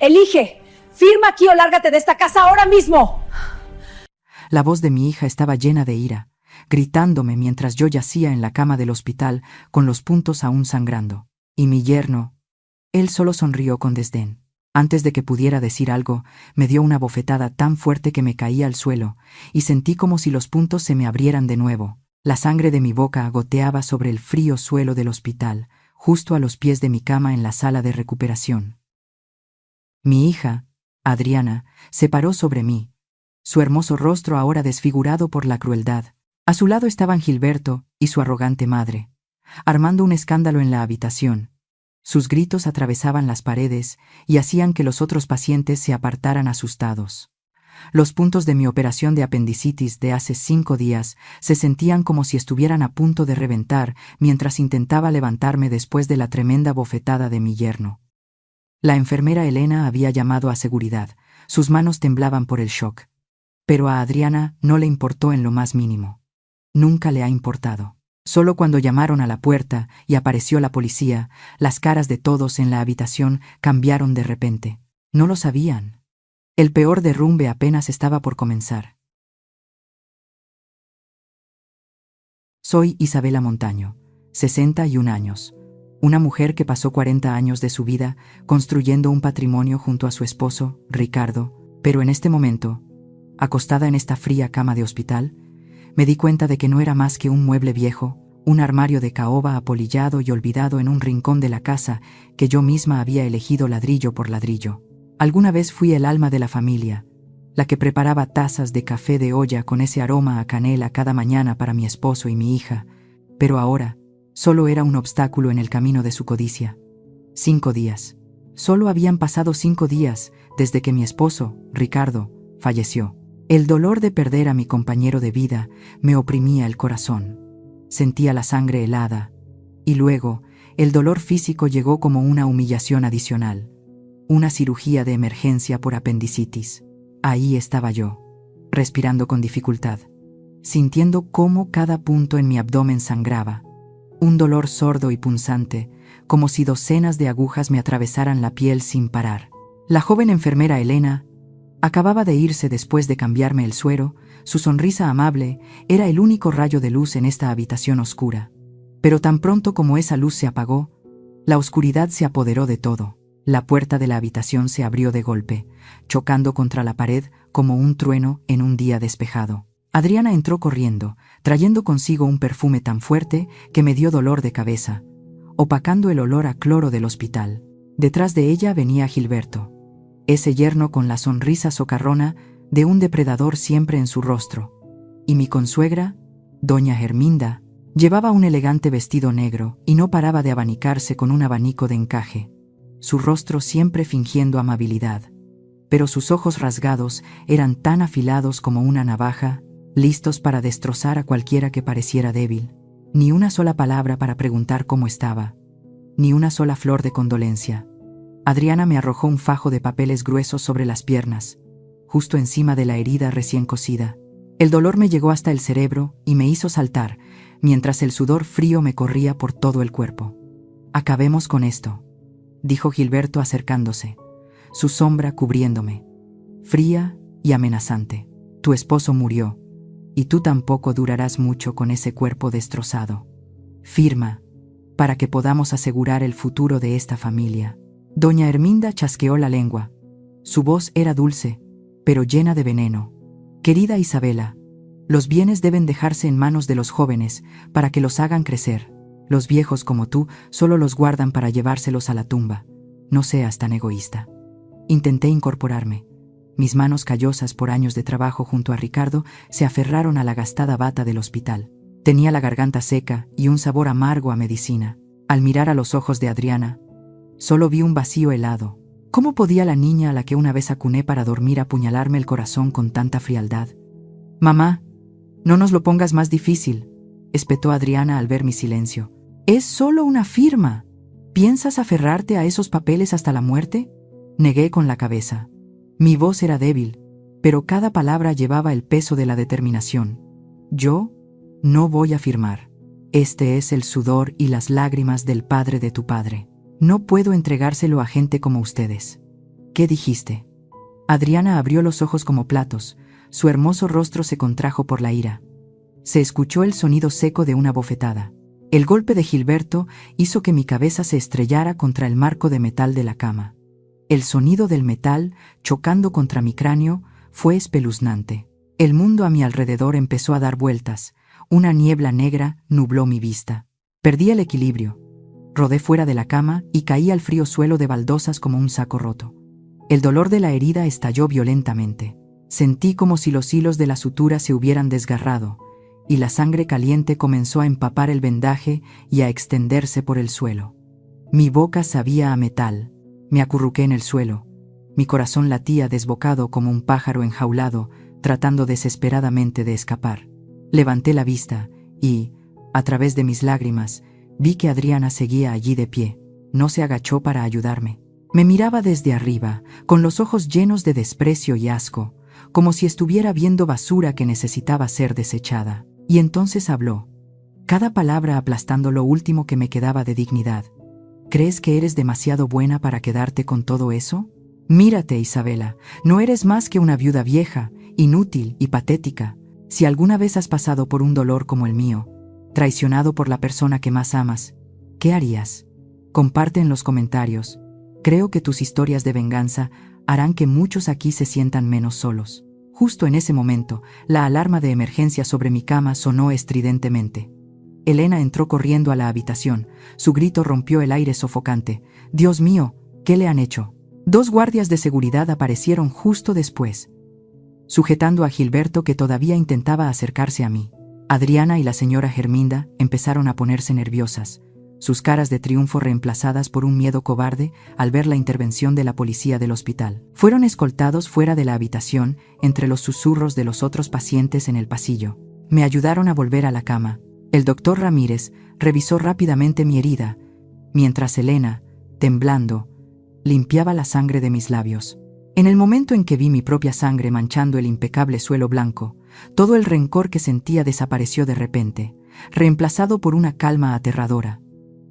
Elige. Firma aquí o lárgate de esta casa ahora mismo. La voz de mi hija estaba llena de ira, gritándome mientras yo yacía en la cama del hospital con los puntos aún sangrando. Y mi yerno, él solo sonrió con desdén. Antes de que pudiera decir algo, me dio una bofetada tan fuerte que me caí al suelo, y sentí como si los puntos se me abrieran de nuevo. La sangre de mi boca goteaba sobre el frío suelo del hospital, justo a los pies de mi cama en la sala de recuperación. Mi hija, Adriana, se paró sobre mí, su hermoso rostro ahora desfigurado por la crueldad. A su lado estaban Gilberto y su arrogante madre, armando un escándalo en la habitación. Sus gritos atravesaban las paredes y hacían que los otros pacientes se apartaran asustados. Los puntos de mi operación de apendicitis de hace 5 días se sentían como si estuvieran a punto de reventar mientras intentaba levantarme después de la tremenda bofetada de mi yerno. La enfermera Elena había llamado a seguridad, sus manos temblaban por el shock. Pero a Adriana no le importó en lo más mínimo. Nunca le ha importado. Solo cuando llamaron a la puerta y apareció la policía, las caras de todos en la habitación cambiaron de repente. No lo sabían. El peor derrumbe apenas estaba por comenzar. Soy Isabela Montaño, 61 años. Una mujer que pasó 40 años de su vida construyendo un patrimonio junto a su esposo, Ricardo, pero en este momento, acostada en esta fría cama de hospital, me di cuenta de que no era más que un mueble viejo, un armario de caoba apolillado y olvidado en un rincón de la casa que yo misma había elegido ladrillo por ladrillo. Alguna vez fui el alma de la familia, la que preparaba tazas de café de olla con ese aroma a canela cada mañana para mi esposo y mi hija, pero ahora solo era un obstáculo en el camino de su codicia. 5 días. Solo habían pasado 5 días desde que mi esposo, Ricardo, falleció. El dolor de perder a mi compañero de vida me oprimía el corazón. Sentía la sangre helada. Y luego, el dolor físico llegó como una humillación adicional. Una cirugía de emergencia por apendicitis. Ahí estaba yo, respirando con dificultad, sintiendo cómo cada punto en mi abdomen sangraba. Un dolor sordo y punzante, como si docenas de agujas me atravesaran la piel sin parar. La joven enfermera Elena acababa de irse después de cambiarme el suero. Su sonrisa amable era el único rayo de luz en esta habitación oscura. Pero tan pronto como esa luz se apagó, la oscuridad se apoderó de todo. La puerta de la habitación se abrió de golpe, chocando contra la pared como un trueno en un día despejado. Adriana entró corriendo, trayendo consigo un perfume tan fuerte que me dio dolor de cabeza, opacando el olor a cloro del hospital. Detrás de ella venía Gilberto, ese yerno con la sonrisa socarrona de un depredador siempre en su rostro. Y mi consuegra, doña Herminda, llevaba un elegante vestido negro y no paraba de abanicarse con un abanico de encaje, su rostro siempre fingiendo amabilidad. Pero sus ojos rasgados eran tan afilados como una navaja, listos para destrozar a cualquiera que pareciera débil. Ni una sola palabra para preguntar cómo estaba, ni una sola flor de condolencia. Adriana me arrojó un fajo de papeles gruesos sobre las piernas, justo encima de la herida recién cosida. El dolor me llegó hasta el cerebro y me hizo saltar, mientras el sudor frío me corría por todo el cuerpo. «Acabemos con esto», dijo Gilberto acercándose, su sombra cubriéndome, fría y amenazante. «Tu esposo murió, y tú tampoco durarás mucho con ese cuerpo destrozado. Firma, para que podamos asegurar el futuro de esta familia». Doña Herminda chasqueó la lengua. Su voz era dulce, pero llena de veneno. «Querida Isabela, los bienes deben dejarse en manos de los jóvenes para que los hagan crecer. Los viejos como tú solo los guardan para llevárselos a la tumba. No seas tan egoísta». Intenté incorporarme. Mis manos callosas por años de trabajo junto a Ricardo se aferraron a la gastada bata del hospital. Tenía la garganta seca y un sabor amargo a medicina. Al mirar a los ojos de Adriana, solo vi un vacío helado. ¿Cómo podía la niña a la que una vez acuné para dormir apuñalarme el corazón con tanta frialdad? «Mamá, no nos lo pongas más difícil», espetó Adriana al ver mi silencio. «Es solo una firma. ¿Piensas aferrarte a esos papeles hasta la muerte?». Negué con la cabeza. Mi voz era débil, pero cada palabra llevaba el peso de la determinación. «Yo no voy a firmar. Este es el sudor y las lágrimas del padre de tu padre. No puedo entregárselo a gente como ustedes». ¿Qué dijiste? Adriana abrió los ojos como platos, su hermoso rostro se contrajo por la ira. Se escuchó el sonido seco de una bofetada. El golpe de Gilberto hizo que mi cabeza se estrellara contra el marco de metal de la cama. El sonido del metal, chocando contra mi cráneo, fue espeluznante. El mundo a mi alrededor empezó a dar vueltas. Una niebla negra nubló mi vista. Perdí el equilibrio. Rodé fuera de la cama y caí al frío suelo de baldosas como un saco roto. El dolor de la herida estalló violentamente. Sentí como si los hilos de la sutura se hubieran desgarrado, y la sangre caliente comenzó a empapar el vendaje y a extenderse por el suelo. Mi boca sabía a metal. Me acurruqué en el suelo. Mi corazón latía desbocado como un pájaro enjaulado, tratando desesperadamente de escapar. Levanté la vista y, a través de mis lágrimas, vi que Adriana seguía allí de pie. No se agachó para ayudarme. Me miraba desde arriba, con los ojos llenos de desprecio y asco, como si estuviera viendo basura que necesitaba ser desechada. Y entonces habló, cada palabra aplastando lo último que me quedaba de dignidad. ¿Crees que eres demasiado buena para quedarte con todo eso? Mírate, Isabela, no eres más que una viuda vieja, inútil y patética. Si alguna vez has pasado por un dolor como el mío, traicionado por la persona que más amas, ¿qué harías? Comparte en los comentarios. Creo que tus historias de venganza harán que muchos aquí se sientan menos solos. Justo en ese momento, la alarma de emergencia sobre mi cama sonó estridentemente. Elena entró corriendo a la habitación. Su grito rompió el aire sofocante. «Dios mío, ¿qué le han hecho?» 2 guardias de seguridad aparecieron justo después, sujetando a Gilberto, que todavía intentaba acercarse a mí. Adriana y la señora Germinda empezaron a ponerse nerviosas, sus caras de triunfo reemplazadas por un miedo cobarde al ver la intervención de la policía del hospital. Fueron escoltados fuera de la habitación entre los susurros de los otros pacientes en el pasillo. Me ayudaron a volver a la cama. El doctor Ramírez revisó rápidamente mi herida, mientras Elena, temblando, limpiaba la sangre de mis labios. En el momento en que vi mi propia sangre manchando el impecable suelo blanco, todo el rencor que sentía desapareció de repente, reemplazado por una calma aterradora.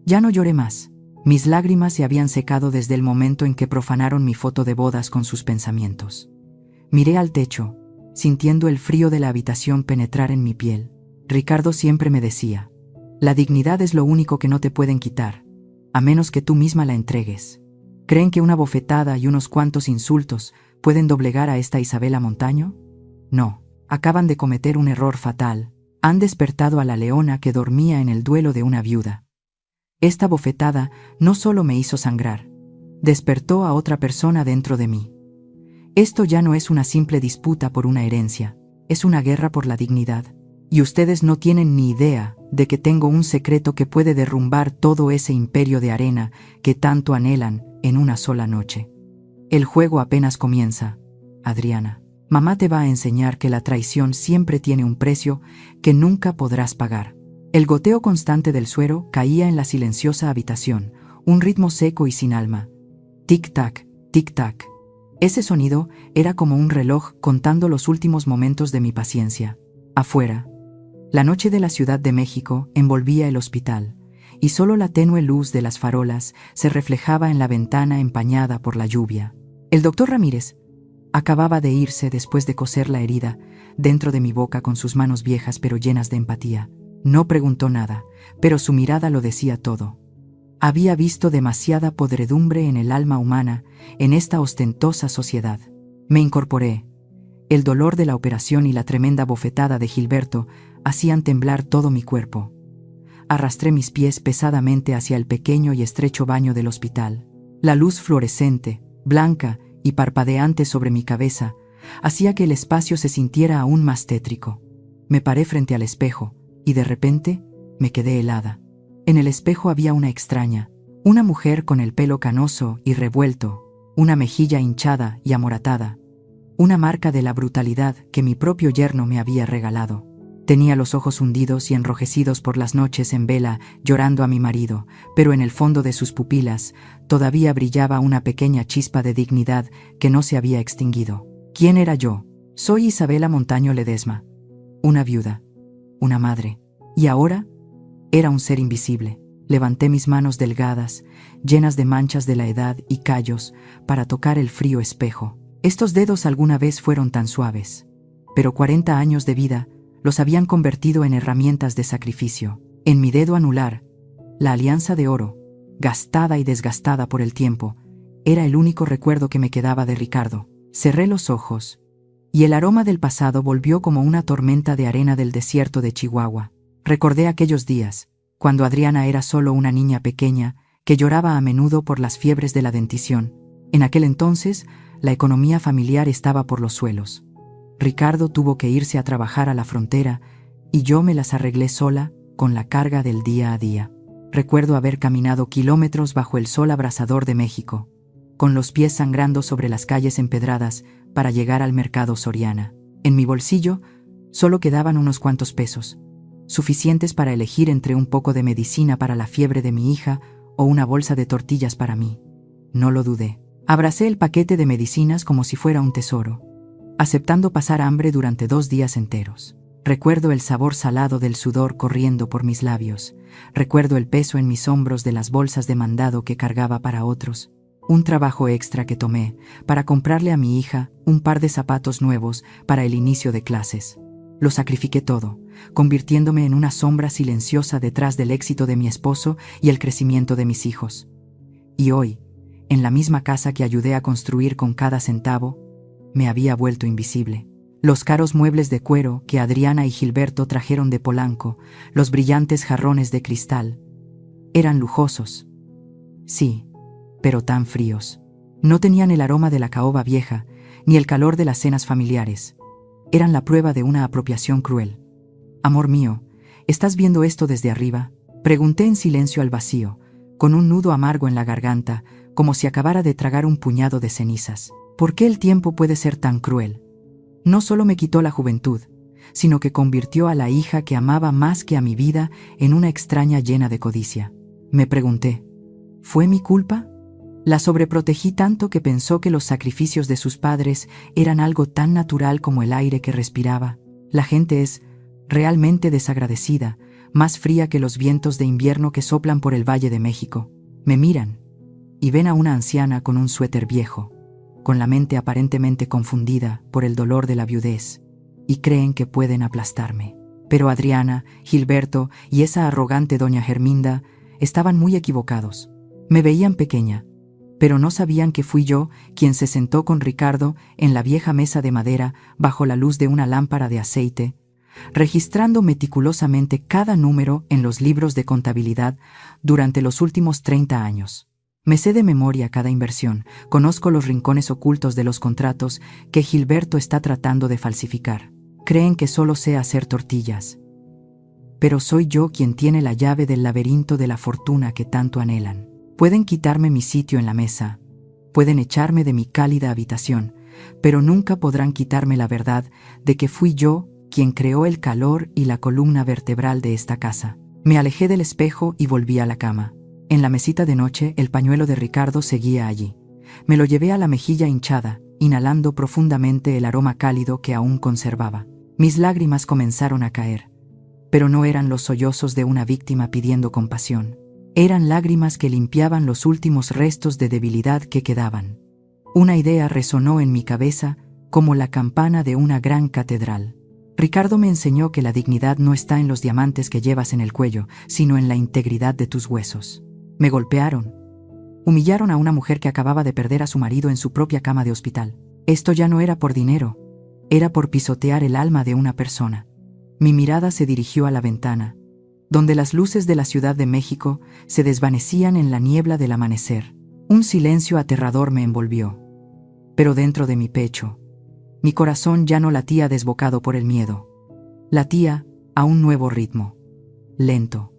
Ya no lloré más. Mis lágrimas se habían secado desde el momento en que profanaron mi foto de bodas con sus pensamientos. Miré al techo, sintiendo el frío de la habitación penetrar en mi piel. Ricardo siempre me decía, la dignidad es lo único que no te pueden quitar, a menos que tú misma la entregues. ¿Creen que una bofetada y unos cuantos insultos pueden doblegar a esta Isabela Montaño? No, acaban de cometer un error fatal. Han despertado a la leona que dormía en el duelo de una viuda. Esta bofetada no solo me hizo sangrar, despertó a otra persona dentro de mí. Esto ya no es una simple disputa por una herencia, es una guerra por la dignidad. Y ustedes no tienen ni idea de que tengo un secreto que puede derrumbar todo ese imperio de arena que tanto anhelan en una sola noche. El juego apenas comienza, Adriana. Mamá te va a enseñar que la traición siempre tiene un precio que nunca podrás pagar. El goteo constante del suero caía en la silenciosa habitación, un ritmo seco y sin alma. Tic-tac, tic-tac. Ese sonido era como un reloj contando los últimos momentos de mi paciencia. Afuera, la noche de la Ciudad de México envolvía el hospital, y solo la tenue luz de las farolas se reflejaba en la ventana empañada por la lluvia. El doctor Ramírez acababa de irse después de coser la herida dentro de mi boca con sus manos viejas pero llenas de empatía. No preguntó nada, pero su mirada lo decía todo. Había visto demasiada podredumbre en el alma humana en esta ostentosa sociedad. Me incorporé. El dolor de la operación y la tremenda bofetada de Gilberto hacían temblar todo mi cuerpo. Arrastré mis pies pesadamente hacia el pequeño y estrecho baño del hospital. La luz fluorescente, blanca y parpadeante sobre mi cabeza hacía que el espacio se sintiera aún más tétrico. Me paré frente al espejo y de repente me quedé helada. En el espejo había una extraña, una mujer con el pelo canoso y revuelto, una mejilla hinchada y amoratada, una marca de la brutalidad que mi propio yerno me había regalado. Tenía los ojos hundidos y enrojecidos por las noches en vela, llorando a mi marido, pero en el fondo de sus pupilas todavía brillaba una pequeña chispa de dignidad que no se había extinguido. ¿Quién era yo? Soy Isabela Montaño Ledesma, una viuda, una madre, y ahora era un ser invisible. Levanté mis manos delgadas, llenas de manchas de la edad y callos, para tocar el frío espejo. Estos dedos alguna vez fueron tan suaves, pero 40 años de vida los habían convertido en herramientas de sacrificio. En mi dedo anular, la alianza de oro, gastada y desgastada por el tiempo, era el único recuerdo que me quedaba de Ricardo. Cerré los ojos, y el aroma del pasado volvió como una tormenta de arena del desierto de Chihuahua. Recordé aquellos días, cuando Adriana era solo una niña pequeña que lloraba a menudo por las fiebres de la dentición. En aquel entonces, la economía familiar estaba por los suelos. Ricardo tuvo que irse a trabajar a la frontera y yo me las arreglé sola con la carga del día a día. Recuerdo haber caminado kilómetros bajo el sol abrasador de México, con los pies sangrando sobre las calles empedradas para llegar al mercado Soriana. En mi bolsillo solo quedaban unos cuantos pesos, suficientes para elegir entre un poco de medicina para la fiebre de mi hija o una bolsa de tortillas para mí. No lo dudé. Abracé el paquete de medicinas como si fuera un tesoro, aceptando pasar hambre durante 2 días enteros. Recuerdo el sabor salado del sudor corriendo por mis labios. Recuerdo el peso en mis hombros de las bolsas de mandado que cargaba para otros. Un trabajo extra que tomé para comprarle a mi hija un par de zapatos nuevos para el inicio de clases. Lo sacrifiqué todo, convirtiéndome en una sombra silenciosa detrás del éxito de mi esposo y el crecimiento de mis hijos. Y hoy, en la misma casa que ayudé a construir con cada centavo, me había vuelto invisible. Los caros muebles de cuero que Adriana y Gilberto trajeron de Polanco, los brillantes jarrones de cristal, eran lujosos. Sí, pero tan fríos. No tenían el aroma de la caoba vieja, ni el calor de las cenas familiares. Eran la prueba de una apropiación cruel. «Amor mío, ¿estás viendo esto desde arriba?», pregunté en silencio al vacío, con un nudo amargo en la garganta, como si acabara de tragar un puñado de cenizas. ¿Por qué el tiempo puede ser tan cruel? No solo me quitó la juventud, sino que convirtió a la hija que amaba más que a mi vida en una extraña llena de codicia. Me pregunté, ¿fue mi culpa? La sobreprotegí tanto que pensó que los sacrificios de sus padres eran algo tan natural como el aire que respiraba. La gente es realmente desagradecida, más fría que los vientos de invierno que soplan por el Valle de México. Me miran y ven a una anciana con un suéter viejo, con la mente aparentemente confundida por el dolor de la viudez, y creen que pueden aplastarme. Pero Adriana, Gilberto y esa arrogante doña Germinda estaban muy equivocados. Me veían pequeña, pero no sabían que fui yo quien se sentó con Ricardo en la vieja mesa de madera bajo la luz de una lámpara de aceite, registrando meticulosamente cada número en los libros de contabilidad durante los últimos 30 años. Me sé de memoria cada inversión, conozco los rincones ocultos de los contratos que Gilberto está tratando de falsificar. Creen que solo sé hacer tortillas, pero soy yo quien tiene la llave del laberinto de la fortuna que tanto anhelan. Pueden quitarme mi sitio en la mesa, pueden echarme de mi cálida habitación, pero nunca podrán quitarme la verdad de que fui yo quien creó el calor y la columna vertebral de esta casa. Me alejé del espejo y volví a la cama. En la mesita de noche, el pañuelo de Ricardo seguía allí. Me lo llevé a la mejilla hinchada, inhalando profundamente el aroma cálido que aún conservaba. Mis lágrimas comenzaron a caer, pero no eran los sollozos de una víctima pidiendo compasión. Eran lágrimas que limpiaban los últimos restos de debilidad que quedaban. Una idea resonó en mi cabeza como la campana de una gran catedral. Ricardo me enseñó que la dignidad no está en los diamantes que llevas en el cuello, sino en la integridad de tus huesos. Me golpearon. Humillaron a una mujer que acababa de perder a su marido en su propia cama de hospital. Esto ya no era por dinero, era por pisotear el alma de una persona. Mi mirada se dirigió a la ventana, donde las luces de la Ciudad de México se desvanecían en la niebla del amanecer. Un silencio aterrador me envolvió. Pero dentro de mi pecho, mi corazón ya no latía desbocado por el miedo. Latía a un nuevo ritmo, lento,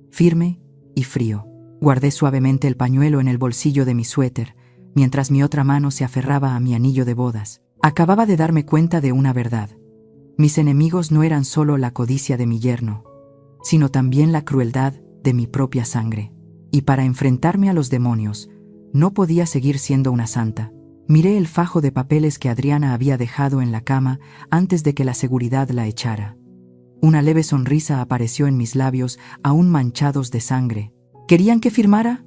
firme y frío. Guardé suavemente el pañuelo en el bolsillo de mi suéter, mientras mi otra mano se aferraba a mi anillo de bodas. Acababa de darme cuenta de una verdad. Mis enemigos no eran solo la codicia de mi yerno, sino también la crueldad de mi propia sangre. Y para enfrentarme a los demonios, no podía seguir siendo una santa. Miré el fajo de papeles que Adriana había dejado en la cama antes de que la seguridad la echara. Una leve sonrisa apareció en mis labios, aún manchados de sangre, ¿Querían que firmara?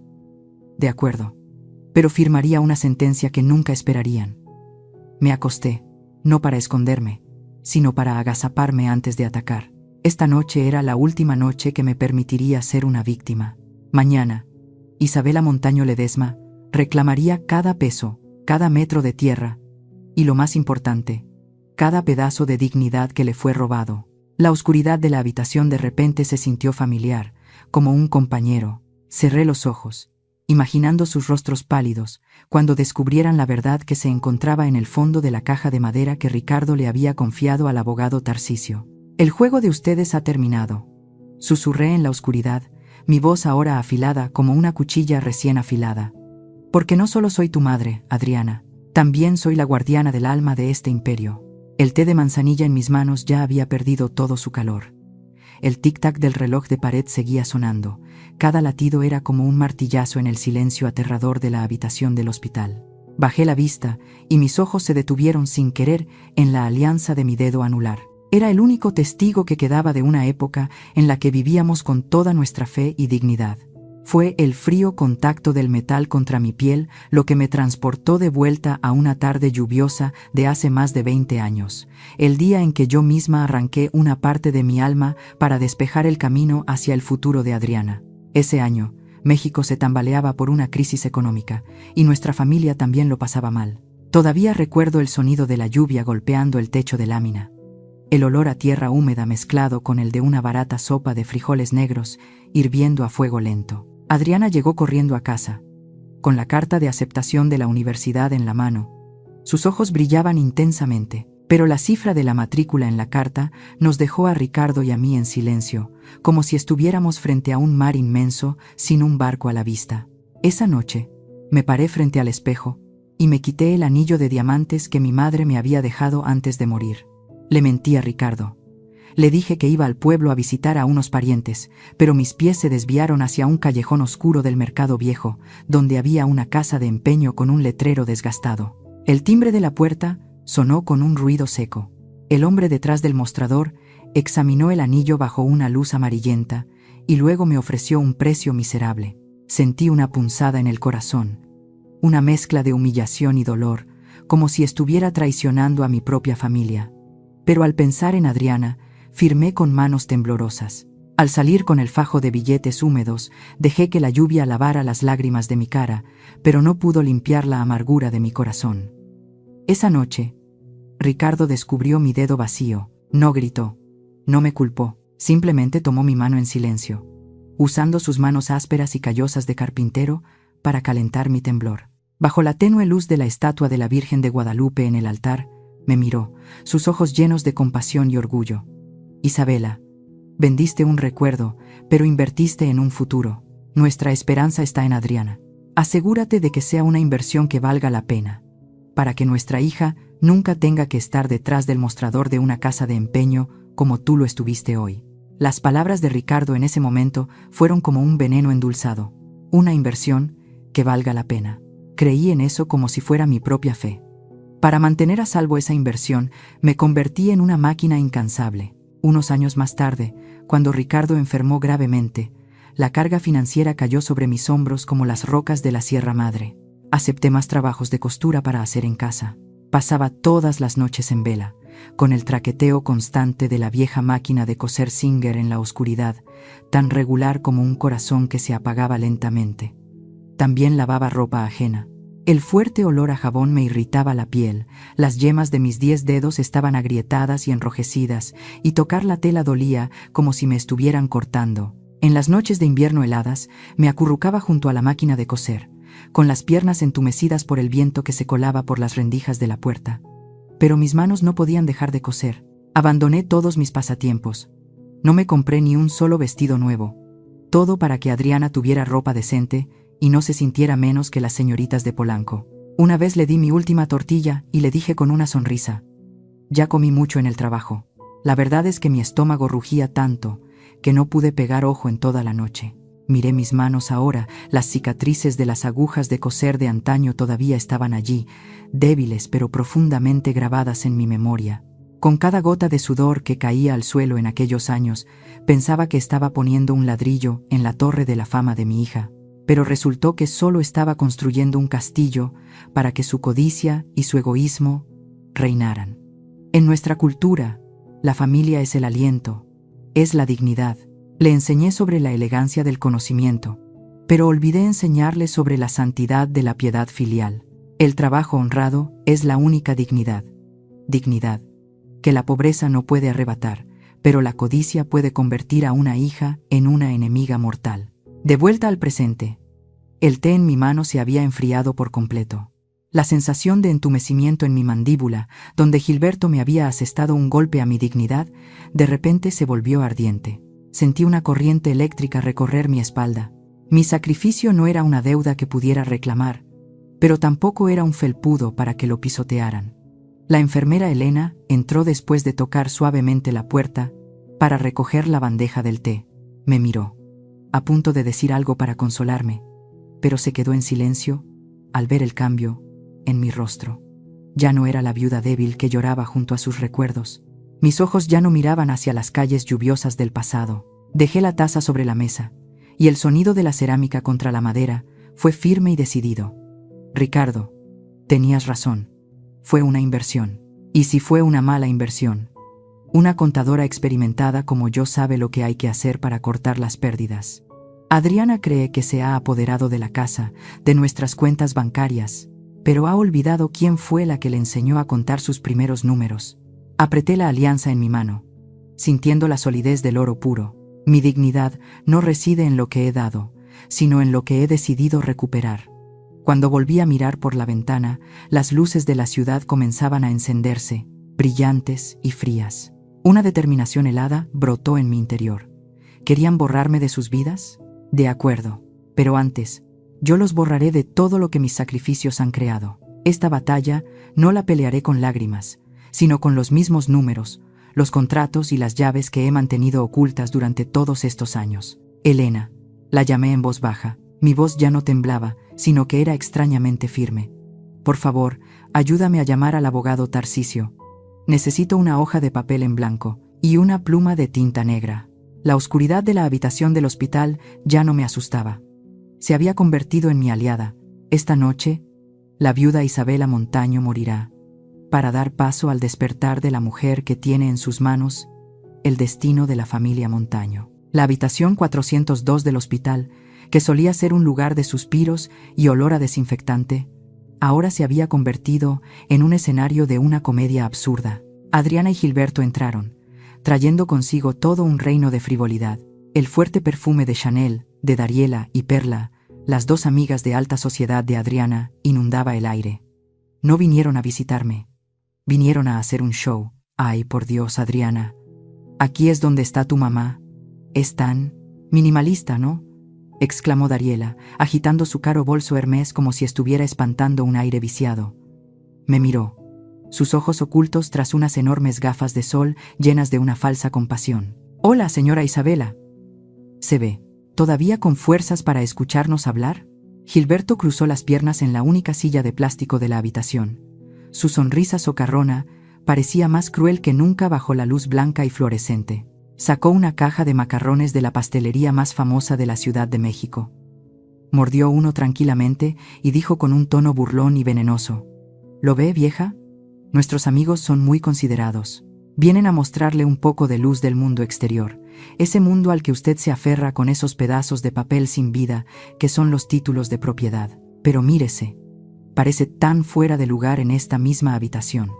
De acuerdo. Pero firmaría una sentencia que nunca esperarían. Me acosté, no para esconderme, sino para agazaparme antes de atacar. Esta noche era la última noche que me permitiría ser una víctima. Mañana, Isabela Montaño Ledesma reclamaría cada peso, cada metro de tierra y, lo más importante, cada pedazo de dignidad que le fue robado. La oscuridad de la habitación de repente se sintió familiar, como un compañero. Cerré los ojos, imaginando sus rostros pálidos, cuando descubrieran la verdad que se encontraba en el fondo de la caja de madera que Ricardo le había confiado al abogado Tarcisio. El juego de ustedes ha terminado. Susurré en la oscuridad, mi voz ahora afilada como una cuchilla recién afilada. Porque no solo soy tu madre, Adriana, también soy la guardiana del alma de este imperio. El té de manzanilla en mis manos ya había perdido todo su calor. El tic-tac del reloj de pared seguía sonando. Cada latido era como un martillazo en el silencio aterrador de la habitación del hospital. Bajé la vista y mis ojos se detuvieron sin querer en la alianza de mi dedo anular. Era el único testigo que quedaba de una época en la que vivíamos con toda nuestra fe y dignidad. Fue el frío contacto del metal contra mi piel lo que me transportó de vuelta a una tarde lluviosa de hace más de 20 años, el día en que yo misma arranqué una parte de mi alma para despejar el camino hacia el futuro de Adriana. Ese año, México se tambaleaba por una crisis económica, y nuestra familia también lo pasaba mal. Todavía recuerdo el sonido de la lluvia golpeando el techo de lámina, el olor a tierra húmeda mezclado con el de una barata sopa de frijoles negros hirviendo a fuego lento. Adriana llegó corriendo a casa, con la carta de aceptación de la universidad en la mano. Sus ojos brillaban intensamente, pero la cifra de la matrícula en la carta nos dejó a Ricardo y a mí en silencio, como si estuviéramos frente a un mar inmenso sin un barco a la vista. Esa noche, me paré frente al espejo y me quité el anillo de diamantes que mi madre me había dejado antes de morir. Le mentí a Ricardo. Le dije que iba al pueblo a visitar a unos parientes, pero mis pies se desviaron hacia un callejón oscuro del mercado viejo, donde había una casa de empeño con un letrero desgastado. El timbre de la puerta sonó con un ruido seco. El hombre detrás del mostrador examinó el anillo bajo una luz amarillenta y luego me ofreció un precio miserable. Sentí una punzada en el corazón, una mezcla de humillación y dolor, como si estuviera traicionando a mi propia familia. Pero al pensar en Adriana, firmé con manos temblorosas. Al salir con el fajo de billetes húmedos, dejé que la lluvia lavara las lágrimas de mi cara, pero no pudo limpiar la amargura de mi corazón. Esa noche, Ricardo descubrió mi dedo vacío. No gritó, no me culpó, simplemente tomó mi mano en silencio, usando sus manos ásperas y callosas de carpintero para calentar mi temblor. Bajo la tenue luz de la estatua de la Virgen de Guadalupe en el altar, me miró, sus ojos llenos de compasión y orgullo. Isabela, vendiste un recuerdo, pero invertiste en un futuro. Nuestra esperanza está en Adriana. Asegúrate de que sea una inversión que valga la pena, para que nuestra hija nunca tenga que estar detrás del mostrador de una casa de empeño como tú lo estuviste hoy. Las palabras de Ricardo en ese momento fueron como un veneno endulzado. Una inversión que valga la pena. Creí en eso como si fuera mi propia fe. Para mantener a salvo esa inversión, me convertí en una máquina incansable. Unos años más tarde, cuando Ricardo enfermó gravemente, la carga financiera cayó sobre mis hombros como las rocas de la Sierra Madre. Acepté más trabajos de costura para hacer en casa. Pasaba todas las noches en vela, con el traqueteo constante de la vieja máquina de coser Singer en la oscuridad, tan regular como un corazón que se apagaba lentamente. También lavaba ropa ajena. El fuerte olor a jabón me irritaba la piel, las yemas de mis 10 dedos estaban agrietadas y enrojecidas, y tocar la tela dolía como si me estuvieran cortando. En las noches de invierno heladas, me acurrucaba junto a la máquina de coser, con las piernas entumecidas por el viento que se colaba por las rendijas de la puerta. Pero mis manos no podían dejar de coser. Abandoné todos mis pasatiempos. No me compré ni un solo vestido nuevo. Todo para que Adriana tuviera ropa decente y no se sintiera menos que las señoritas de Polanco. Una vez le di mi última tortilla y le dije con una sonrisa: ya comí mucho en el trabajo. La verdad es que mi estómago rugía tanto que no pude pegar ojo en toda la noche. Miré mis manos ahora, las cicatrices de las agujas de coser de antaño todavía estaban allí, débiles pero profundamente grabadas en mi memoria. Con cada gota de sudor que caía al suelo en aquellos años, pensaba que estaba poniendo un ladrillo en la torre de la fama de mi hija, pero resultó que solo estaba construyendo un castillo para que su codicia y su egoísmo reinaran. En nuestra cultura, la familia es el aliento, es la dignidad. Le enseñé sobre la elegancia del conocimiento, pero olvidé enseñarle sobre la santidad de la piedad filial. El trabajo honrado es la única dignidad. Dignidad que la pobreza no puede arrebatar, pero la codicia puede convertir a una hija en una enemiga mortal. De vuelta al presente, el té en mi mano se había enfriado por completo. La sensación de entumecimiento en mi mandíbula, donde Gilberto me había asestado un golpe a mi dignidad, de repente se volvió ardiente. Sentí una corriente eléctrica recorrer mi espalda. Mi sacrificio no era una deuda que pudiera reclamar, pero tampoco era un felpudo para que lo pisotearan. La enfermera Elena entró después de tocar suavemente la puerta para recoger la bandeja del té. Me miró, a punto de decir algo para consolarme, pero se quedó en silencio al ver el cambio en mi rostro. Ya no era la viuda débil que lloraba junto a sus recuerdos. Mis ojos ya no miraban hacia las calles lluviosas del pasado. Dejé la taza sobre la mesa, y el sonido de la cerámica contra la madera fue firme y decidido. Ricardo, tenías razón. Fue una inversión. Y si fue una mala inversión, una contadora experimentada como yo sabe lo que hay que hacer para cortar las pérdidas. Adriana cree que se ha apoderado de la casa, de nuestras cuentas bancarias, pero ha olvidado quién fue la que le enseñó a contar sus primeros números. Apreté la alianza en mi mano, sintiendo la solidez del oro puro. Mi dignidad no reside en lo que he dado, sino en lo que he decidido recuperar. Cuando volví a mirar por la ventana, las luces de la ciudad comenzaban a encenderse, brillantes y frías. Una determinación helada brotó en mi interior. ¿Querían borrarme de sus vidas? De acuerdo, pero antes, yo los borraré de todo lo que mis sacrificios han creado. Esta batalla no la pelearé con lágrimas, sino con los mismos números, los contratos y las llaves que he mantenido ocultas durante todos estos años. Elena, la llamé en voz baja. Mi voz ya no temblaba, sino que era extrañamente firme. Por favor, ayúdame a llamar al abogado Tarcisio. Necesito una hoja de papel en blanco y una pluma de tinta negra. La oscuridad de la habitación del hospital ya no me asustaba. Se había convertido en mi aliada. Esta noche, la viuda Isabela Montaño morirá, para dar paso al despertar de la mujer que tiene en sus manos el destino de la familia Montaño. La habitación 402 del hospital, que solía ser un lugar de suspiros y olor a desinfectante, ahora se había convertido en un escenario de una comedia absurda. Adriana y Gilberto entraron, trayendo consigo todo un reino de frivolidad. El fuerte perfume de Chanel, de Dariela y Perla, las dos amigas de alta sociedad de Adriana, inundaba el aire. No vinieron a visitarme, vinieron a hacer un show. Ay, por Dios, Adriana, aquí es donde está tu mamá. Es tan minimalista, ¿no?, exclamó Dariela, agitando su caro bolso Hermès como si estuviera espantando un aire viciado. Me miró, sus ojos ocultos tras unas enormes gafas de sol llenas de una falsa compasión. «Hola, señora Isabela». «¿Se ve todavía con fuerzas para escucharnos hablar?» Gilberto cruzó las piernas en la única silla de plástico de la habitación. Su sonrisa socarrona parecía más cruel que nunca bajo la luz blanca y fluorescente. Sacó una caja de macarrones de la pastelería más famosa de la Ciudad de México. Mordió uno tranquilamente y dijo con un tono burlón y venenoso: «¿Lo ve, vieja? Nuestros amigos son muy considerados. Vienen a mostrarle un poco de luz del mundo exterior, ese mundo al que usted se aferra con esos pedazos de papel sin vida que son los títulos de propiedad. Pero mírese, parece tan fuera de lugar en esta misma habitación».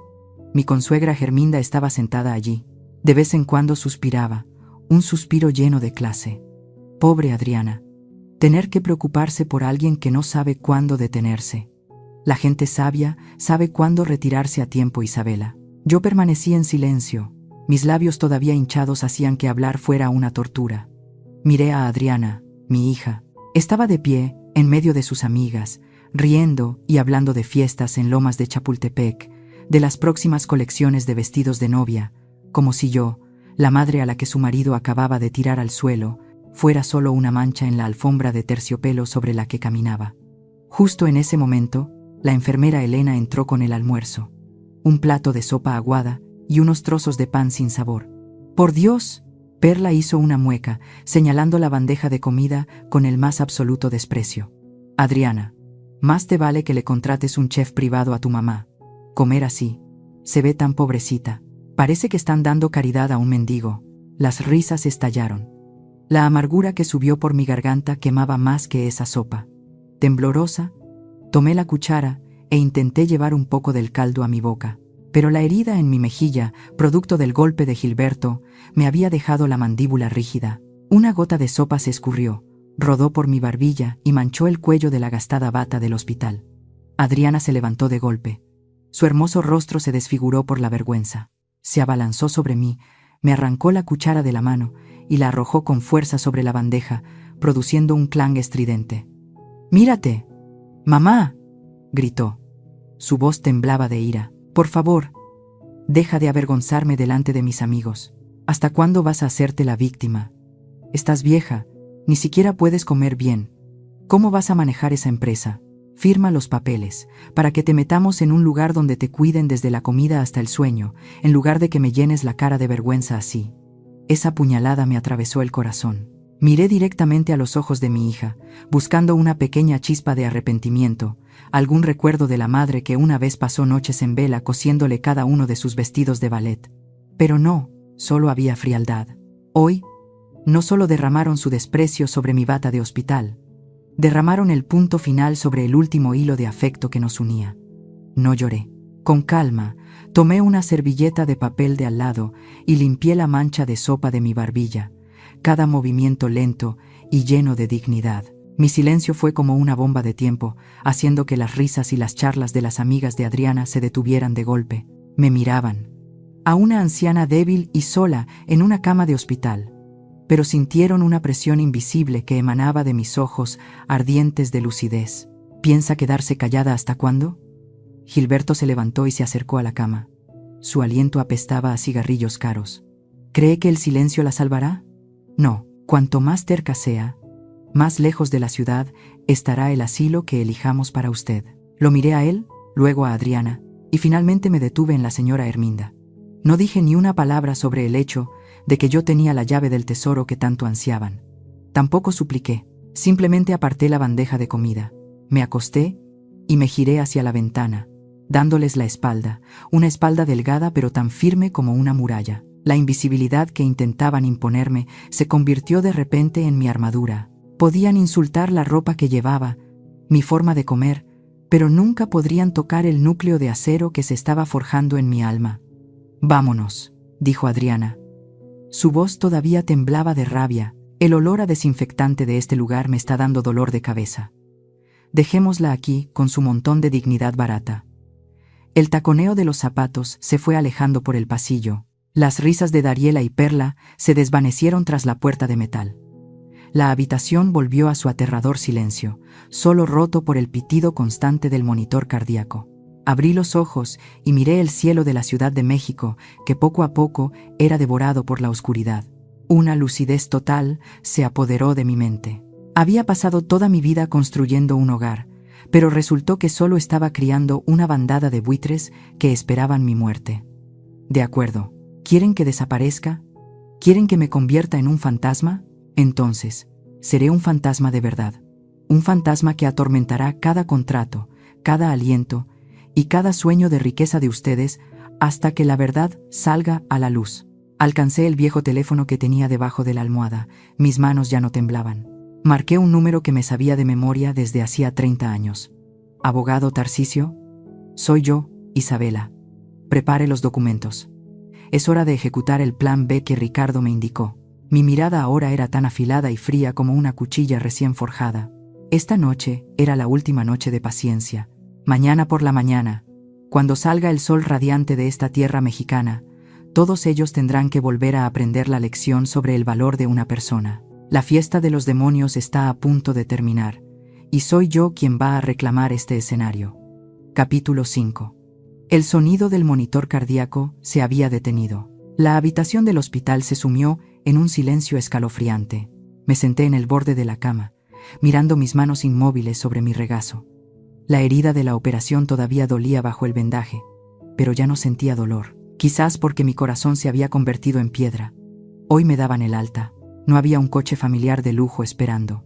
Mi consuegra Germinda estaba sentada allí. De vez en cuando suspiraba, un suspiro lleno de clase. Pobre Adriana, tener que preocuparse por alguien que no sabe cuándo detenerse. La gente sabia sabe cuándo retirarse a tiempo, Isabela. Yo permanecí en silencio. Mis labios todavía hinchados hacían que hablar fuera una tortura. Miré a Adriana, mi hija. Estaba de pie, en medio de sus amigas, riendo y hablando de fiestas en Lomas de Chapultepec, de las próximas colecciones de vestidos de novia, como si yo, la madre a la que su marido acababa de tirar al suelo, fuera solo una mancha en la alfombra de terciopelo sobre la que caminaba. Justo en ese momento, la enfermera Elena entró con el almuerzo, un plato de sopa aguada y unos trozos de pan sin sabor. «Por Dios». Perla hizo una mueca, señalando la bandeja de comida con el más absoluto desprecio. «Adriana, más te vale que le contrates un chef privado a tu mamá. Comer así. Se ve tan pobrecita. Parece que están dando caridad a un mendigo». Las risas estallaron. La amargura que subió por mi garganta quemaba más que esa sopa. Temblorosa, tomé la cuchara e intenté llevar un poco del caldo a mi boca. Pero la herida en mi mejilla, producto del golpe de Gilberto, me había dejado la mandíbula rígida. Una gota de sopa se escurrió, rodó por mi barbilla y manchó el cuello de la gastada bata del hospital. Adriana se levantó de golpe. Su hermoso rostro se desfiguró por la vergüenza. Se abalanzó sobre mí, me arrancó la cuchara de la mano y la arrojó con fuerza sobre la bandeja, produciendo un clang estridente. «¡Mírate! ¡Mamá!», gritó. Su voz temblaba de ira. «Por favor, deja de avergonzarme delante de mis amigos. ¿Hasta cuándo vas a hacerte la víctima? Estás vieja, ni siquiera puedes comer bien. ¿Cómo vas a manejar esa empresa? Firma los papeles, para que te metamos en un lugar donde te cuiden desde la comida hasta el sueño, en lugar de que me llenes la cara de vergüenza así». Esa puñalada me atravesó el corazón. Miré directamente a los ojos de mi hija, buscando una pequeña chispa de arrepentimiento, algún recuerdo de la madre que una vez pasó noches en vela cosiéndole cada uno de sus vestidos de ballet. Pero no, solo había frialdad. Hoy, no solo derramaron su desprecio sobre mi bata de hospital, derramaron el punto final sobre el último hilo de afecto que nos unía. No lloré. Con calma, tomé una servilleta de papel de al lado y limpié la mancha de sopa de mi barbilla, cada movimiento lento y lleno de dignidad. Mi silencio fue como una bomba de tiempo, haciendo que las risas y las charlas de las amigas de Adriana se detuvieran de golpe. Me miraban. A una anciana débil y sola en una cama de hospital, pero sintieron una presión invisible que emanaba de mis ojos ardientes de lucidez. ¿Piensa quedarse callada hasta cuándo? Gilberto se levantó y se acercó a la cama. Su aliento apestaba a cigarrillos caros. ¿Cree que el silencio la salvará? No, cuanto más terca sea, más lejos de la ciudad estará el asilo que elijamos para usted. Lo miré a él, luego a Adriana, y finalmente me detuve en la señora Herminda. No dije ni una palabra sobre el hecho de que yo tenía la llave del tesoro que tanto ansiaban. Tampoco supliqué, simplemente aparté la bandeja de comida. Me acosté y me giré hacia la ventana, dándoles la espalda, una espalda delgada pero tan firme como una muralla. La invisibilidad que intentaban imponerme se convirtió de repente en mi armadura. Podían insultar la ropa que llevaba, mi forma de comer, pero nunca podrían tocar el núcleo de acero que se estaba forjando en mi alma. «Vámonos», dijo Adriana. Su voz todavía temblaba de rabia. «El olor a desinfectante de este lugar me está dando dolor de cabeza. Dejémosla aquí con su montón de dignidad barata». El taconeo de los zapatos se fue alejando por el pasillo. Las risas de Dariela y Perla se desvanecieron tras la puerta de metal. La habitación volvió a su aterrador silencio, solo roto por el pitido constante del monitor cardíaco. Abrí los ojos y miré el cielo de la Ciudad de México, que poco a poco era devorado por la oscuridad. Una lucidez total se apoderó de mi mente. Había pasado toda mi vida construyendo un hogar, pero resultó que solo estaba criando una bandada de buitres que esperaban mi muerte. De acuerdo, ¿quieren que desaparezca? ¿Quieren que me convierta en un fantasma? Entonces, seré un fantasma de verdad. Un fantasma que atormentará cada contrato, cada aliento y cada sueño de riqueza de ustedes hasta que la verdad salga a la luz. Alcancé el viejo teléfono que tenía debajo de la almohada. Mis manos ya no temblaban. Marqué un número que me sabía de memoria desde hacía 30 años. «Abogado Tarcisio, soy yo, Isabela. Prepare los documentos. Es hora de ejecutar el plan B que Ricardo me indicó». Mi mirada ahora era tan afilada y fría como una cuchilla recién forjada. Esta noche era la última noche de paciencia. Mañana por la mañana, cuando salga el sol radiante de esta tierra mexicana, todos ellos tendrán que volver a aprender la lección sobre el valor de una persona. La fiesta de los demonios está a punto de terminar, y soy yo quien va a reclamar este escenario. Capítulo 5. El sonido del monitor cardíaco se había detenido. La habitación del hospital se sumió en un silencio escalofriante. Me senté en el borde de la cama, mirando mis manos inmóviles sobre mi regazo. La herida de la operación todavía dolía bajo el vendaje, pero ya no sentía dolor. Quizás porque mi corazón se había convertido en piedra. Hoy me daban el alta. No había un coche familiar de lujo esperando.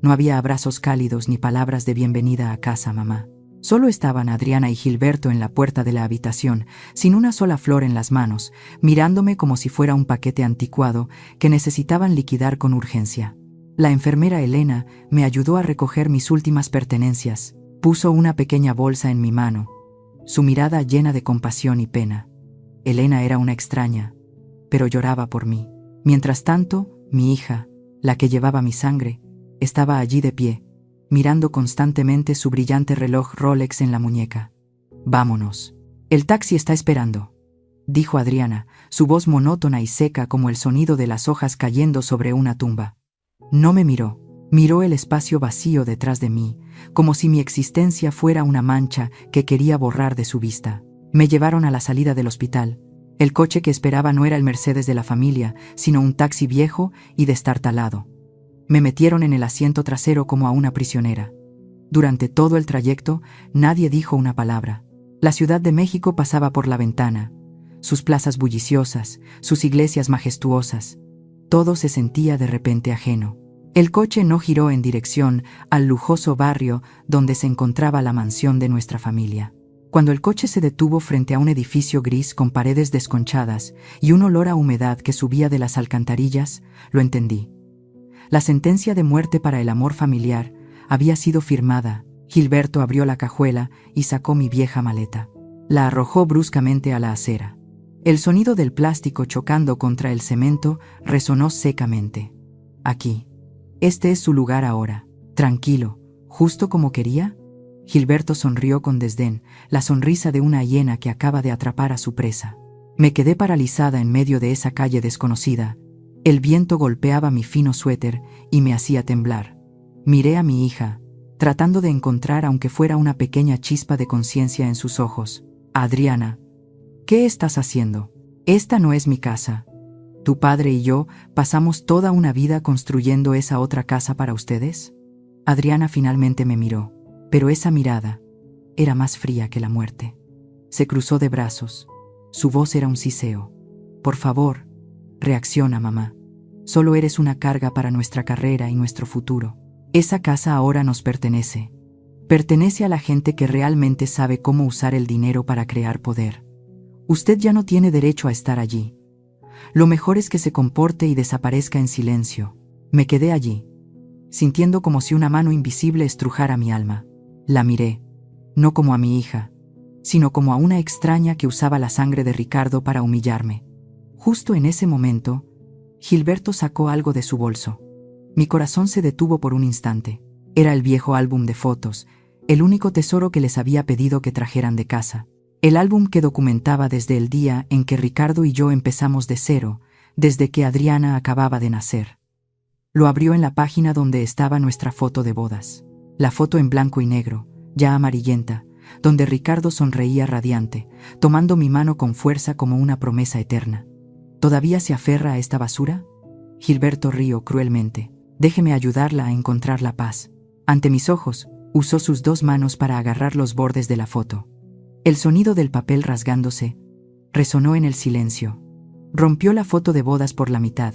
No había abrazos cálidos ni palabras de bienvenida a casa, mamá. Solo estaban Adriana y Gilberto en la puerta de la habitación, sin una sola flor en las manos, mirándome como si fuera un paquete anticuado que necesitaban liquidar con urgencia. La enfermera Elena me ayudó a recoger mis últimas pertenencias. Puso una pequeña bolsa en mi mano, su mirada llena de compasión y pena. Elena era una extraña, pero lloraba por mí. Mientras tanto, mi hija, la que llevaba mi sangre, estaba allí de pie, mirando constantemente su brillante reloj Rolex en la muñeca. «Vámonos. El taxi está esperando», dijo Adriana, su voz monótona y seca como el sonido de las hojas cayendo sobre una tumba. No me miró. Miró el espacio vacío detrás de mí, como si mi existencia fuera una mancha que quería borrar de su vista. Me llevaron a la salida del hospital. El coche que esperaba no era el Mercedes de la familia, sino un taxi viejo y destartalado. Me metieron en el asiento trasero como a una prisionera. Durante todo el trayecto, nadie dijo una palabra. La Ciudad de México pasaba por la ventana, sus plazas bulliciosas, sus iglesias majestuosas. Todo se sentía de repente ajeno. El coche no giró en dirección al lujoso barrio donde se encontraba la mansión de nuestra familia. Cuando el coche se detuvo frente a un edificio gris con paredes desconchadas y un olor a humedad que subía de las alcantarillas, lo entendí. La sentencia de muerte para el amor familiar había sido firmada. Gilberto abrió la cajuela y sacó mi vieja maleta. La arrojó bruscamente a la acera. El sonido del plástico chocando contra el cemento resonó secamente. Aquí. Este es su lugar ahora. Tranquilo, justo como quería. Gilberto sonrió con desdén, la sonrisa de una hiena que acaba de atrapar a su presa. Me quedé paralizada en medio de esa calle desconocida. El viento golpeaba mi fino suéter y me hacía temblar. Miré a mi hija, tratando de encontrar aunque fuera una pequeña chispa de conciencia en sus ojos. Adriana, ¿qué estás haciendo? Esta no es mi casa. ¿Tu padre y yo pasamos toda una vida construyendo esa otra casa para ustedes? Adriana finalmente me miró, pero esa mirada era más fría que la muerte. Se cruzó de brazos. Su voz era un siseo. Por favor, reacciona, mamá. Solo eres una carga para nuestra carrera y nuestro futuro. Esa casa ahora nos pertenece. Pertenece a la gente que realmente sabe cómo usar el dinero para crear poder. Usted ya no tiene derecho a estar allí. Lo mejor es que se comporte y desaparezca en silencio. Me quedé allí, sintiendo como si una mano invisible estrujara mi alma. La miré, no como a mi hija, sino como a una extraña que usaba la sangre de Ricardo para humillarme. Justo en ese momento, Gilberto sacó algo de su bolso. Mi corazón se detuvo por un instante. Era el viejo álbum de fotos, el único tesoro que les había pedido que trajeran de casa. El álbum que documentaba desde el día en que Ricardo y yo empezamos de cero, desde que Adriana acababa de nacer. Lo abrió en la página donde estaba nuestra foto de bodas. La foto en blanco y negro, ya amarillenta, donde Ricardo sonreía radiante, tomando mi mano con fuerza como una promesa eterna. ¿Todavía se aferra a esta basura? Gilberto rió cruelmente. Déjeme ayudarla a encontrar la paz. Ante mis ojos, usó sus dos manos para agarrar los bordes de la foto. El sonido del papel rasgándose resonó en el silencio. Rompió la foto de bodas por la mitad,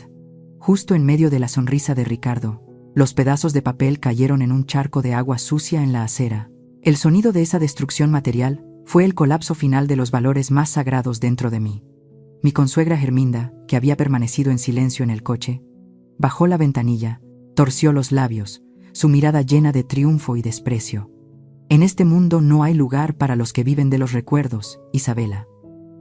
justo en medio de la sonrisa de Ricardo. Los pedazos de papel cayeron en un charco de agua sucia en la acera. El sonido de esa destrucción material fue el colapso final de los valores más sagrados dentro de mí. Mi consuegra Germinda, que había permanecido en silencio en el coche, bajó la ventanilla, torció los labios, su mirada llena de triunfo y desprecio. En este mundo no hay lugar para los que viven de los recuerdos, Isabela.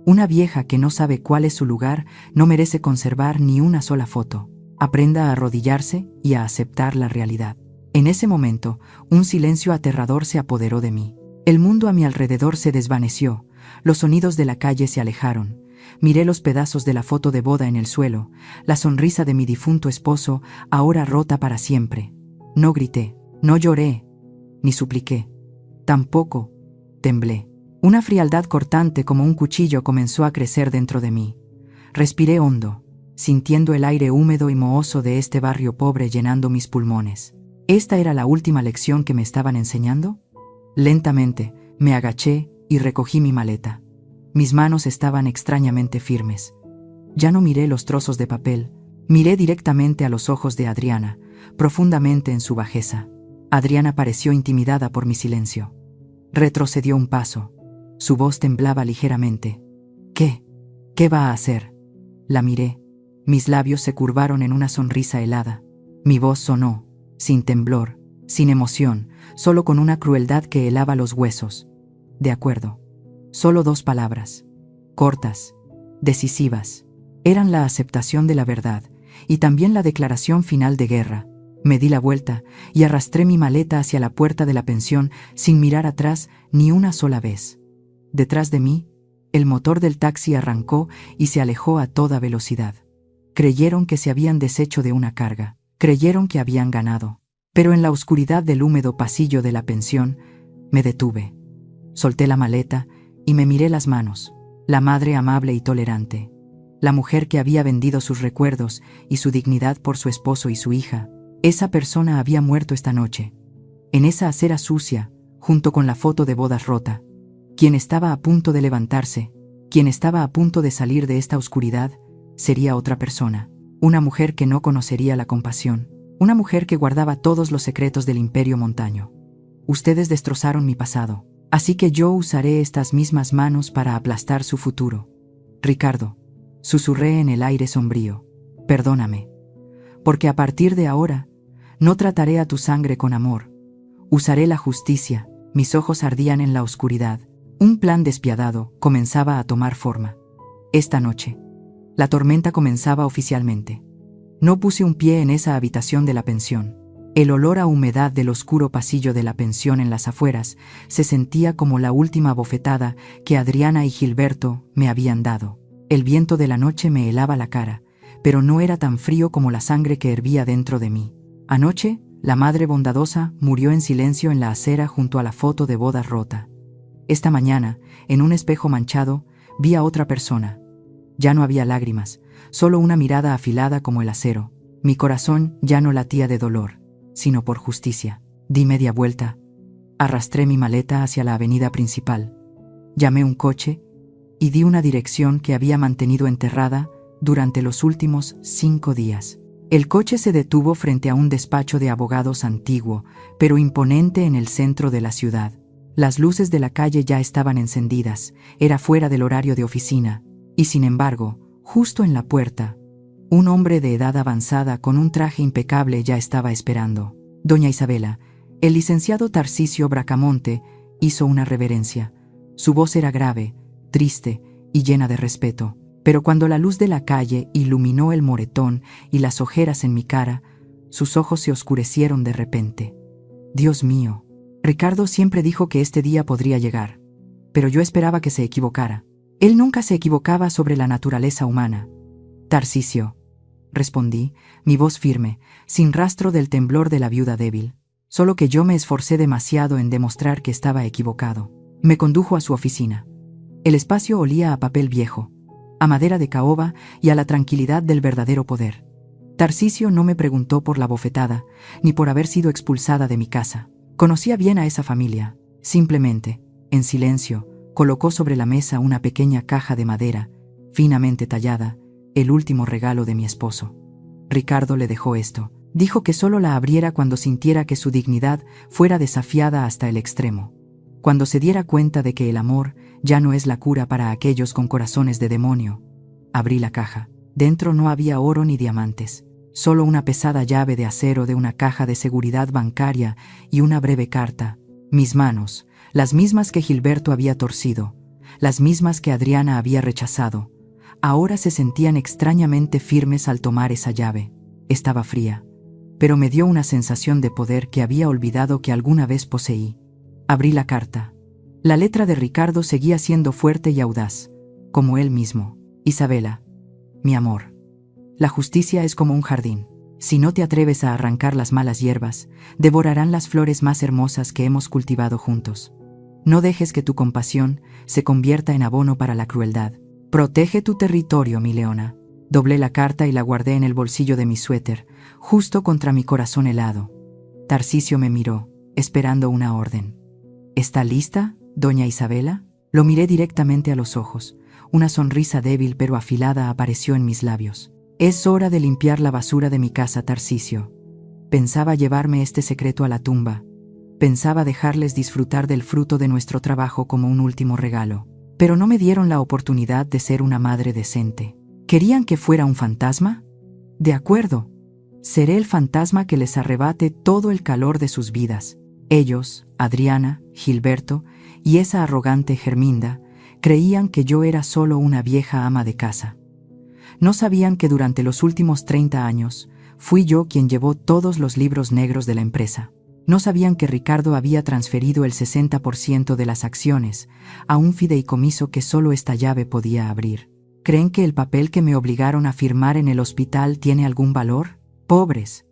Una vieja que no sabe cuál es su lugar no merece conservar ni una sola foto. Aprenda a arrodillarse y a aceptar la realidad. En ese momento, un silencio aterrador se apoderó de mí. El mundo a mi alrededor se desvaneció, los sonidos de la calle se alejaron. Miré los pedazos de la foto de boda en el suelo, la sonrisa de mi difunto esposo, ahora rota para siempre. No grité, no lloré, ni supliqué. Tampoco temblé. Una frialdad cortante como un cuchillo comenzó a crecer dentro de mí. Respiré hondo, sintiendo el aire húmedo y mohoso de este barrio pobre llenando mis pulmones. ¿Esta era la última lección que me estaban enseñando? Lentamente, me agaché y recogí mi maleta. Mis manos estaban extrañamente firmes. Ya no miré los trozos de papel, miré directamente a los ojos de Adriana, profundamente en su bajeza. Adriana pareció intimidada por mi silencio. Retrocedió un paso. Su voz temblaba ligeramente. ¿Qué? ¿Qué va a hacer? La miré. Mis labios se curvaron en una sonrisa helada. Mi voz sonó, sin temblor, sin emoción, solo con una crueldad que helaba los huesos. De acuerdo. Solo 2 palabras. Cortas, decisivas. Eran la aceptación de la verdad y también la declaración final de guerra. Me di la vuelta y arrastré mi maleta hacia la puerta de la pensión sin mirar atrás ni una sola vez. Detrás de mí, el motor del taxi arrancó y se alejó a toda velocidad. Creyeron que se habían deshecho de una carga, creyeron que habían ganado. Pero en la oscuridad del húmedo pasillo de la pensión, me detuve. Solté la maleta y me miré las manos. La madre amable y tolerante. La mujer que había vendido sus recuerdos y su dignidad por su esposo y su hija. Esa persona había muerto esta noche. En esa acera sucia, junto con la foto de bodas rota. Quien estaba a punto de levantarse, quien estaba a punto de salir de esta oscuridad, sería otra persona. Una mujer que no conocería la compasión. Una mujer que guardaba todos los secretos del Imperio Montaño. Ustedes destrozaron mi pasado, así que yo usaré estas mismas manos para aplastar su futuro. Ricardo, susurré en el aire sombrío, perdóname. Porque a partir de ahora, no trataré a tu sangre con amor. Usaré la justicia. Mis ojos ardían en la oscuridad. Un plan despiadado comenzaba a tomar forma. Esta noche, la tormenta comenzaba oficialmente. No puse un pie en esa habitación de la pensión. El olor a humedad del oscuro pasillo de la pensión en las afueras se sentía como la última bofetada que Adriana y Gilberto me habían dado. El viento de la noche me helaba la cara, pero no era tan frío como la sangre que hervía dentro de mí. Anoche, la madre bondadosa murió en silencio en la acera junto a la foto de bodas rota. Esta mañana, en un espejo manchado, vi a otra persona. Ya no había lágrimas, solo una mirada afilada como el acero. Mi corazón ya no latía de dolor, sino por justicia. Di media vuelta. Arrastré mi maleta hacia la avenida principal. Llamé un coche y di una dirección que había mantenido enterrada durante los últimos 5 días. El coche se detuvo frente a un despacho de abogados antiguo, pero imponente en el centro de la ciudad. Las luces de la calle ya estaban encendidas, era fuera del horario de oficina, y sin embargo, justo en la puerta, un hombre de edad avanzada con un traje impecable ya estaba esperando. Doña Isabela, el licenciado Tarcisio Bracamonte, hizo una reverencia. Su voz era grave, triste y llena de respeto. Pero cuando la luz de la calle iluminó el moretón y las ojeras en mi cara, sus ojos se oscurecieron de repente. Dios mío, Ricardo siempre dijo que este día podría llegar, pero yo esperaba que se equivocara. Él nunca se equivocaba sobre la naturaleza humana. Tarcisio, respondí, mi voz firme, sin rastro del temblor de la viuda débil. Solo que yo me esforcé demasiado en demostrar que estaba equivocado. Me condujo a su oficina. El espacio olía a papel viejo, a madera de caoba y a la tranquilidad del verdadero poder. Tarcisio no me preguntó por la bofetada, ni por haber sido expulsada de mi casa. Conocía bien a esa familia. Simplemente, en silencio, colocó sobre la mesa una pequeña caja de madera, finamente tallada, el último regalo de mi esposo. Ricardo le dejó esto. Dijo que solo la abriera cuando sintiera que su dignidad fuera desafiada hasta el extremo. Cuando se diera cuenta de que el amor ya no es la cura para aquellos con corazones de demonio. Abrí la caja. Dentro no había oro ni diamantes, solo una pesada llave de acero de una caja de seguridad bancaria y una breve carta. Mis manos, las mismas que Gilberto había torcido, las mismas que Adriana había rechazado, ahora se sentían extrañamente firmes al tomar esa llave. Estaba fría, pero me dio una sensación de poder que había olvidado que alguna vez poseí. Abrí la carta. La letra de Ricardo seguía siendo fuerte y audaz, como él mismo. Isabela, mi amor, la justicia es como un jardín. Si no te atreves a arrancar las malas hierbas, devorarán las flores más hermosas que hemos cultivado juntos. No dejes que tu compasión se convierta en abono para la crueldad. Protege tu territorio, mi leona. Doblé la carta y la guardé en el bolsillo de mi suéter, justo contra mi corazón helado. Tarcisio me miró, esperando una orden. ¿Está lista, doña Isabela? Lo miré directamente a los ojos. Una sonrisa débil pero afilada apareció en mis labios. Es hora de limpiar la basura de mi casa, Tarcisio. Pensaba llevarme este secreto a la tumba. Pensaba dejarles disfrutar del fruto de nuestro trabajo como un último regalo. Pero no me dieron la oportunidad de ser una madre decente. ¿Querían que fuera un fantasma? De acuerdo. Seré el fantasma que les arrebate todo el calor de sus vidas. Ellos, Adriana, Gilberto y esa arrogante Germinda, creían que yo era solo una vieja ama de casa. No sabían que durante los últimos 30 años fui yo quien llevó todos los libros negros de la empresa. No sabían que Ricardo había transferido el 60% de las acciones a un fideicomiso que solo esta llave podía abrir. ¿Creen que el papel que me obligaron a firmar en el hospital tiene algún valor? Pobres.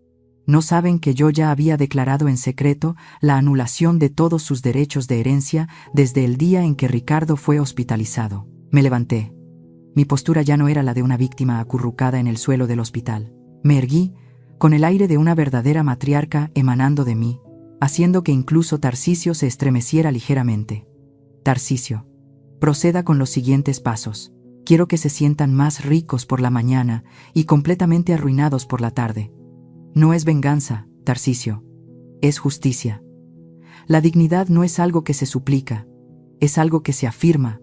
¿No saben que yo ya había declarado en secreto la anulación de todos sus derechos de herencia desde el día en que Ricardo fue hospitalizado? Me levanté. Mi postura ya no era la de una víctima acurrucada en el suelo del hospital. Me erguí, con el aire de una verdadera matriarca emanando de mí, haciendo que incluso Tarcisio se estremeciera ligeramente. Tarcisio, proceda con los siguientes pasos. Quiero que se sientan más ricos por la mañana y completamente arruinados por la tarde. No es venganza, Tarcisio. Es justicia. La dignidad no es algo que se suplica, es algo que se afirma,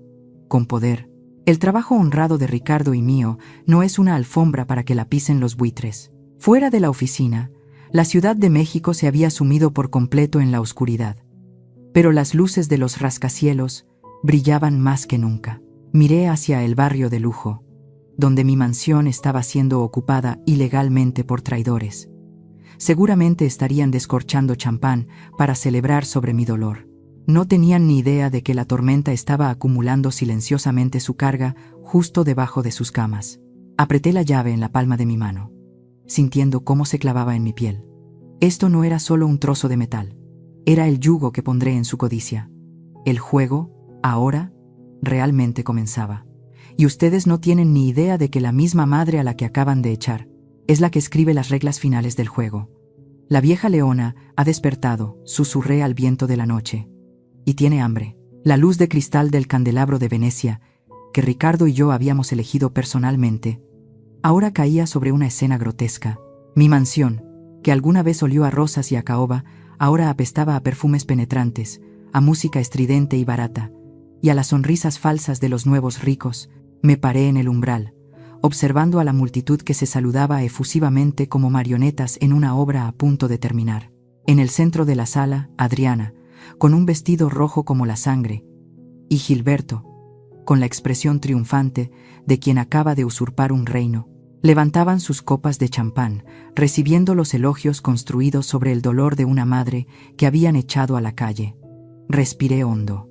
con poder. El trabajo honrado de Ricardo y mío no es una alfombra para que la pisen los buitres. Fuera de la oficina, la Ciudad de México se había sumido por completo en la oscuridad. Pero las luces de los rascacielos brillaban más que nunca. Miré hacia el barrio de lujo, donde mi mansión estaba siendo ocupada ilegalmente por traidores. Seguramente estarían descorchando champán para celebrar sobre mi dolor. No tenían ni idea de que la tormenta estaba acumulando silenciosamente su carga justo debajo de sus camas. Apreté la llave en la palma de mi mano, sintiendo cómo se clavaba en mi piel. Esto no era solo un trozo de metal, era el yugo que pondré en su codicia. El juego, ahora, realmente comenzaba. Y ustedes no tienen ni idea de que la misma madre a la que acaban de echar es la que escribe las reglas finales del juego. La vieja leona ha despertado, susurré al viento de la noche, y tiene hambre. La luz de cristal del candelabro de Venecia, que Ricardo y yo habíamos elegido personalmente, ahora caía sobre una escena grotesca. Mi mansión, que alguna vez olió a rosas y a caoba, ahora apestaba a perfumes penetrantes, a música estridente y barata, y a las sonrisas falsas de los nuevos ricos. Me paré en el umbral, observando a la multitud que se saludaba efusivamente como marionetas en una obra a punto de terminar. En el centro de la sala, Adriana, con un vestido rojo como la sangre, y Gilberto, con la expresión triunfante de quien acaba de usurpar un reino, levantaban sus copas de champán, recibiendo los elogios construidos sobre el dolor de una madre que habían echado a la calle. Respiré hondo.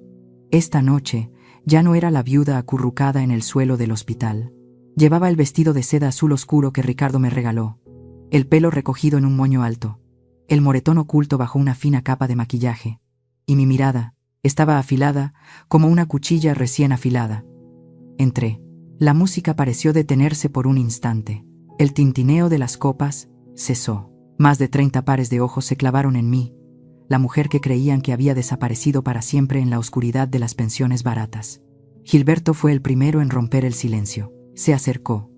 Esta noche ya no era la viuda acurrucada en el suelo del hospital. Llevaba el vestido de seda azul oscuro que Ricardo me regaló, el pelo recogido en un moño alto, el moretón oculto bajo una fina capa de maquillaje, y mi mirada estaba afilada como una cuchilla recién afilada. Entré. La música pareció detenerse por un instante. El tintineo de las copas cesó. Más de 30 pares de ojos se clavaron en mí, la mujer que creían que había desaparecido para siempre en la oscuridad de las pensiones baratas. Gilberto fue el primero en romper el silencio. Se acercó,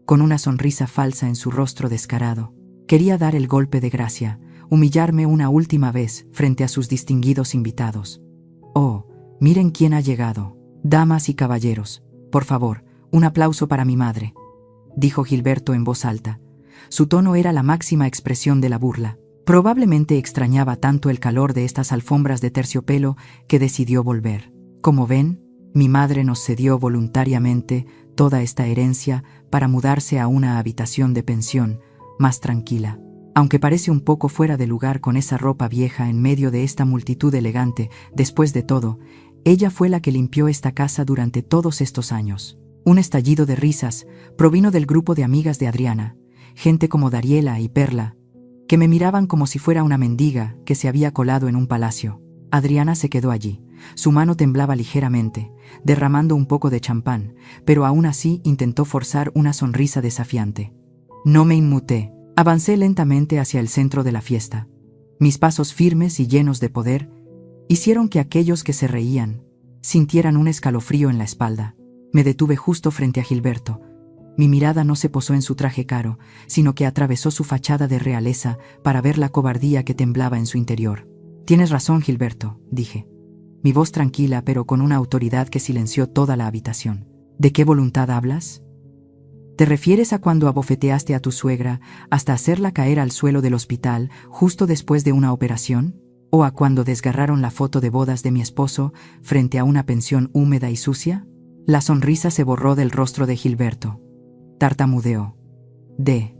con una sonrisa falsa en su rostro descarado. Quería dar el golpe de gracia, humillarme una última vez frente a sus distinguidos invitados. «Oh, miren quién ha llegado. Damas y caballeros, por favor, un aplauso para mi madre», dijo Gilberto en voz alta. Su tono era la máxima expresión de la burla. Probablemente extrañaba tanto el calor de estas alfombras de terciopelo que decidió volver. «Como ven, mi madre nos cedió voluntariamente toda esta herencia para mudarse a una habitación de pensión más tranquila. Aunque parece un poco fuera de lugar con esa ropa vieja en medio de esta multitud elegante, después de todo, ella fue la que limpió esta casa durante todos estos años». Un estallido de risas provino del grupo de amigas de Adriana, gente como Dariela y Perla, que me miraban como si fuera una mendiga que se había colado en un palacio. Adriana se quedó allí. Su mano temblaba ligeramente, derramando un poco de champán, pero aún así intentó forzar una sonrisa desafiante. No me inmuté. Avancé lentamente hacia el centro de la fiesta. Mis pasos firmes y llenos de poder hicieron que aquellos que se reían sintieran un escalofrío en la espalda. Me detuve justo frente a Gilberto. Mi mirada no se posó en su traje caro, sino que atravesó su fachada de realeza para ver la cobardía que temblaba en su interior. «Tienes razón, Gilberto», dije. Mi voz tranquila, pero con una autoridad que silenció toda la habitación. «¿De qué voluntad hablas? ¿Te refieres a cuando abofeteaste a tu suegra hasta hacerla caer al suelo del hospital justo después de una operación? ¿O a cuando desgarraron la foto de bodas de mi esposo frente a una pensión húmeda y sucia?» La sonrisa se borró del rostro de Gilberto. Tartamudeó. ¿De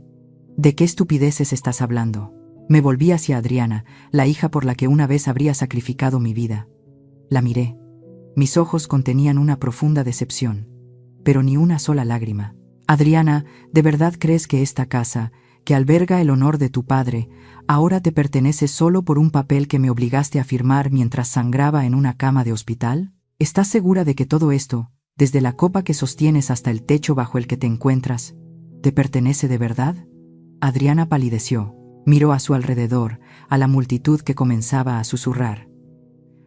qué estupideces estás hablando? Me volví hacia Adriana, la hija por la que una vez habría sacrificado mi vida. La miré. Mis ojos contenían una profunda decepción, pero ni una sola lágrima. «Adriana, ¿de verdad crees que esta casa, que alberga el honor de tu padre, ahora te pertenece solo por un papel que me obligaste a firmar mientras sangraba en una cama de hospital? ¿Estás segura de que todo esto, desde la copa que sostienes hasta el techo bajo el que te encuentras, te pertenece de verdad?» Adriana palideció, miró a su alrededor, a la multitud que comenzaba a susurrar.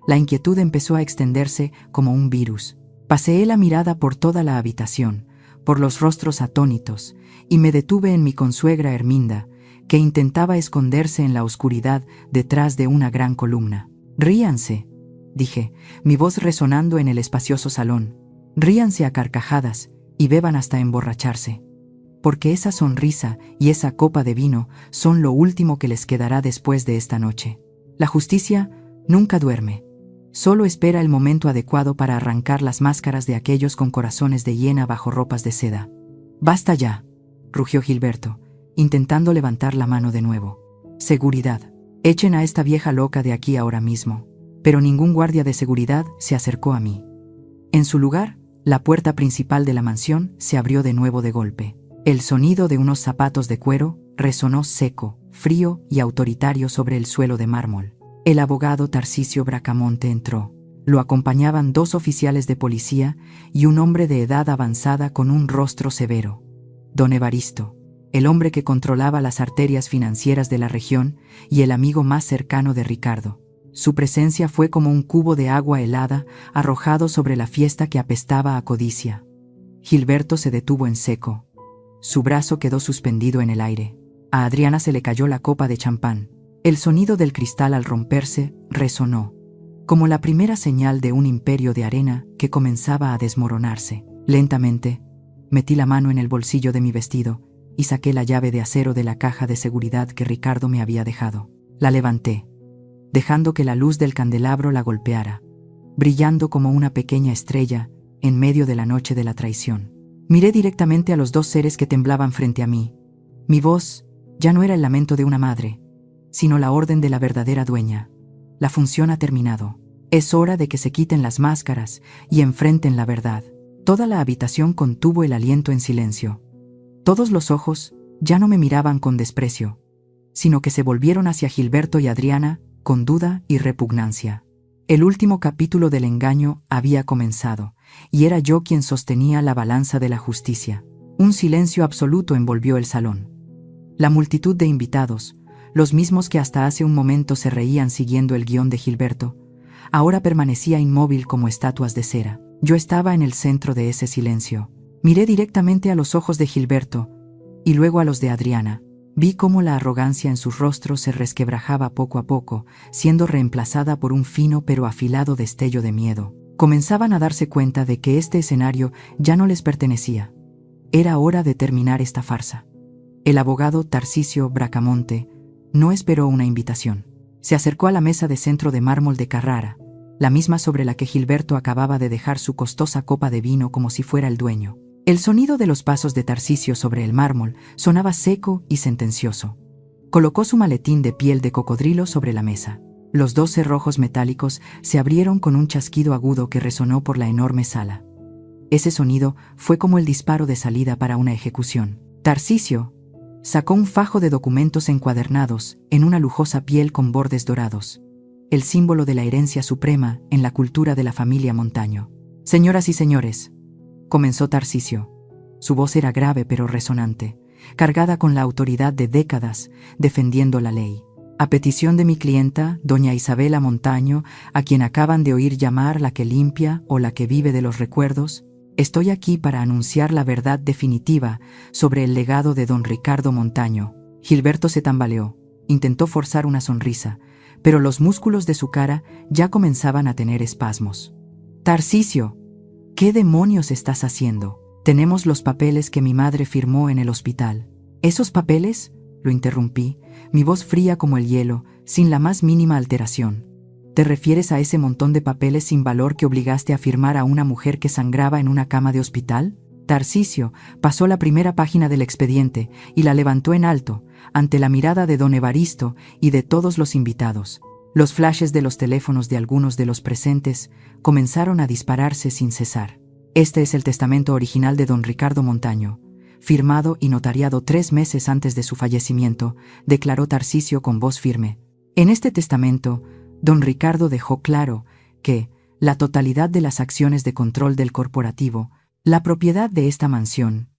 La inquietud empezó a extenderse como un virus. Paseé la mirada por toda la habitación, por los rostros atónitos, y me detuve en mi consuegra Herminda, que intentaba esconderse en la oscuridad detrás de una gran columna. «Ríanse», dije, mi voz resonando en el espacioso salón. «Ríanse a carcajadas y beban hasta emborracharse. Porque esa sonrisa y esa copa de vino son lo último que les quedará después de esta noche. La justicia nunca duerme. Solo espera el momento adecuado para arrancar las máscaras de aquellos con corazones de hiena bajo ropas de seda». «Basta ya», rugió Gilberto, intentando levantar la mano de nuevo. «Seguridad. Echen a esta vieja loca de aquí ahora mismo». Pero ningún guardia de seguridad se acercó a mí. En su lugar, la puerta principal de la mansión se abrió de nuevo de golpe. El sonido de unos zapatos de cuero resonó seco, frío y autoritario sobre el suelo de mármol. El abogado Tarcisio Bracamonte entró. Lo acompañaban 2 oficiales de policía y un hombre de edad avanzada con un rostro severo. Don Evaristo, el hombre que controlaba las arterias financieras de la región y el amigo más cercano de Ricardo. Su presencia fue como un cubo de agua helada arrojado sobre la fiesta que apestaba a codicia. Gilberto se detuvo en seco. Su brazo quedó suspendido en el aire. A Adriana se le cayó la copa de champán. El sonido del cristal al romperse resonó, como la primera señal de un imperio de arena que comenzaba a desmoronarse. Lentamente, metí la mano en el bolsillo de mi vestido y saqué la llave de acero de la caja de seguridad que Ricardo me había dejado. La levanté, dejando que la luz del candelabro la golpeara, brillando como una pequeña estrella en medio de la noche de la traición. Miré directamente a los 2 seres que temblaban frente a mí. Mi voz ya no era el lamento de una madre, sino la orden de la verdadera dueña. La función ha terminado. Es hora de que se quiten las máscaras y enfrenten la verdad. Toda la habitación contuvo el aliento en silencio. Todos los ojos ya no me miraban con desprecio, sino que se volvieron hacia Gilberto y Adriana con duda y repugnancia. El último capítulo del engaño había comenzado, y era yo quien sostenía la balanza de la justicia. Un silencio absoluto envolvió el salón. La multitud de invitados, los mismos que hasta hace un momento se reían siguiendo el guión de Gilberto, ahora permanecía inmóvil como estatuas de cera. Yo estaba en el centro de ese silencio. Miré directamente a los ojos de Gilberto, y luego a los de Adriana. Vi cómo la arrogancia en sus rostros se resquebrajaba poco a poco, siendo reemplazada por un fino pero afilado destello de miedo. Comenzaban a darse cuenta de que este escenario ya no les pertenecía. Era hora de terminar esta farsa. El abogado Tarcisio Bracamonte no esperó una invitación. Se acercó a la mesa de centro de mármol de Carrara, la misma sobre la que Gilberto acababa de dejar su costosa copa de vino como si fuera el dueño. El sonido de los pasos de Tarcisio sobre el mármol sonaba seco y sentencioso. Colocó su maletín de piel de cocodrilo sobre la mesa. Los 2 cerrojos metálicos se abrieron con un chasquido agudo que resonó por la enorme sala. Ese sonido fue como el disparo de salida para una ejecución. Tarcisio sacó un fajo de documentos encuadernados en una lujosa piel con bordes dorados, el símbolo de la herencia suprema en la cultura de la familia Montaño. «Señoras y señores», comenzó Tarcisio. Su voz era grave pero resonante, cargada con la autoridad de décadas defendiendo la ley. A petición de mi clienta, doña Isabela Montaño, a quien acaban de oír llamar la que limpia o la que vive de los recuerdos, estoy aquí para anunciar la verdad definitiva sobre el legado de don Ricardo Montaño. Gilberto se tambaleó, intentó forzar una sonrisa, pero los músculos de su cara ya comenzaban a tener espasmos. Tarcisio, ¿qué demonios estás haciendo? Tenemos los papeles que mi madre firmó en el hospital. ¿Esos papeles? Lo interrumpí, mi voz fría como el hielo, sin la más mínima alteración. ¿Te refieres a ese montón de papeles sin valor que obligaste a firmar a una mujer que sangraba en una cama de hospital? Tarcisio pasó la primera página del expediente y la levantó en alto, ante la mirada de don Evaristo y de todos los invitados. Los flashes de los teléfonos de algunos de los presentes comenzaron a dispararse sin cesar. Este es el testamento original de don Ricardo Montaño, firmado y notariado 3 meses antes de su fallecimiento, declaró Tarcisio con voz firme. En este testamento, don Ricardo dejó claro que la totalidad de las acciones de control del corporativo, la propiedad de esta mansión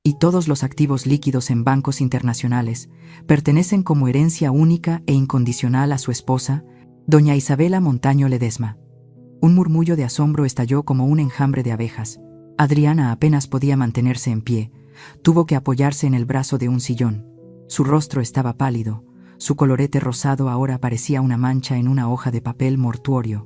y todos los activos líquidos en bancos internacionales pertenecen como herencia única e incondicional a su esposa, doña Isabela Montaño Ledesma. Un murmullo de asombro estalló como un enjambre de abejas. Adriana apenas podía mantenerse en pie. Tuvo que apoyarse en el brazo de un sillón. Su rostro estaba pálido. Su colorete rosado ahora parecía una mancha en una hoja de papel mortuorio.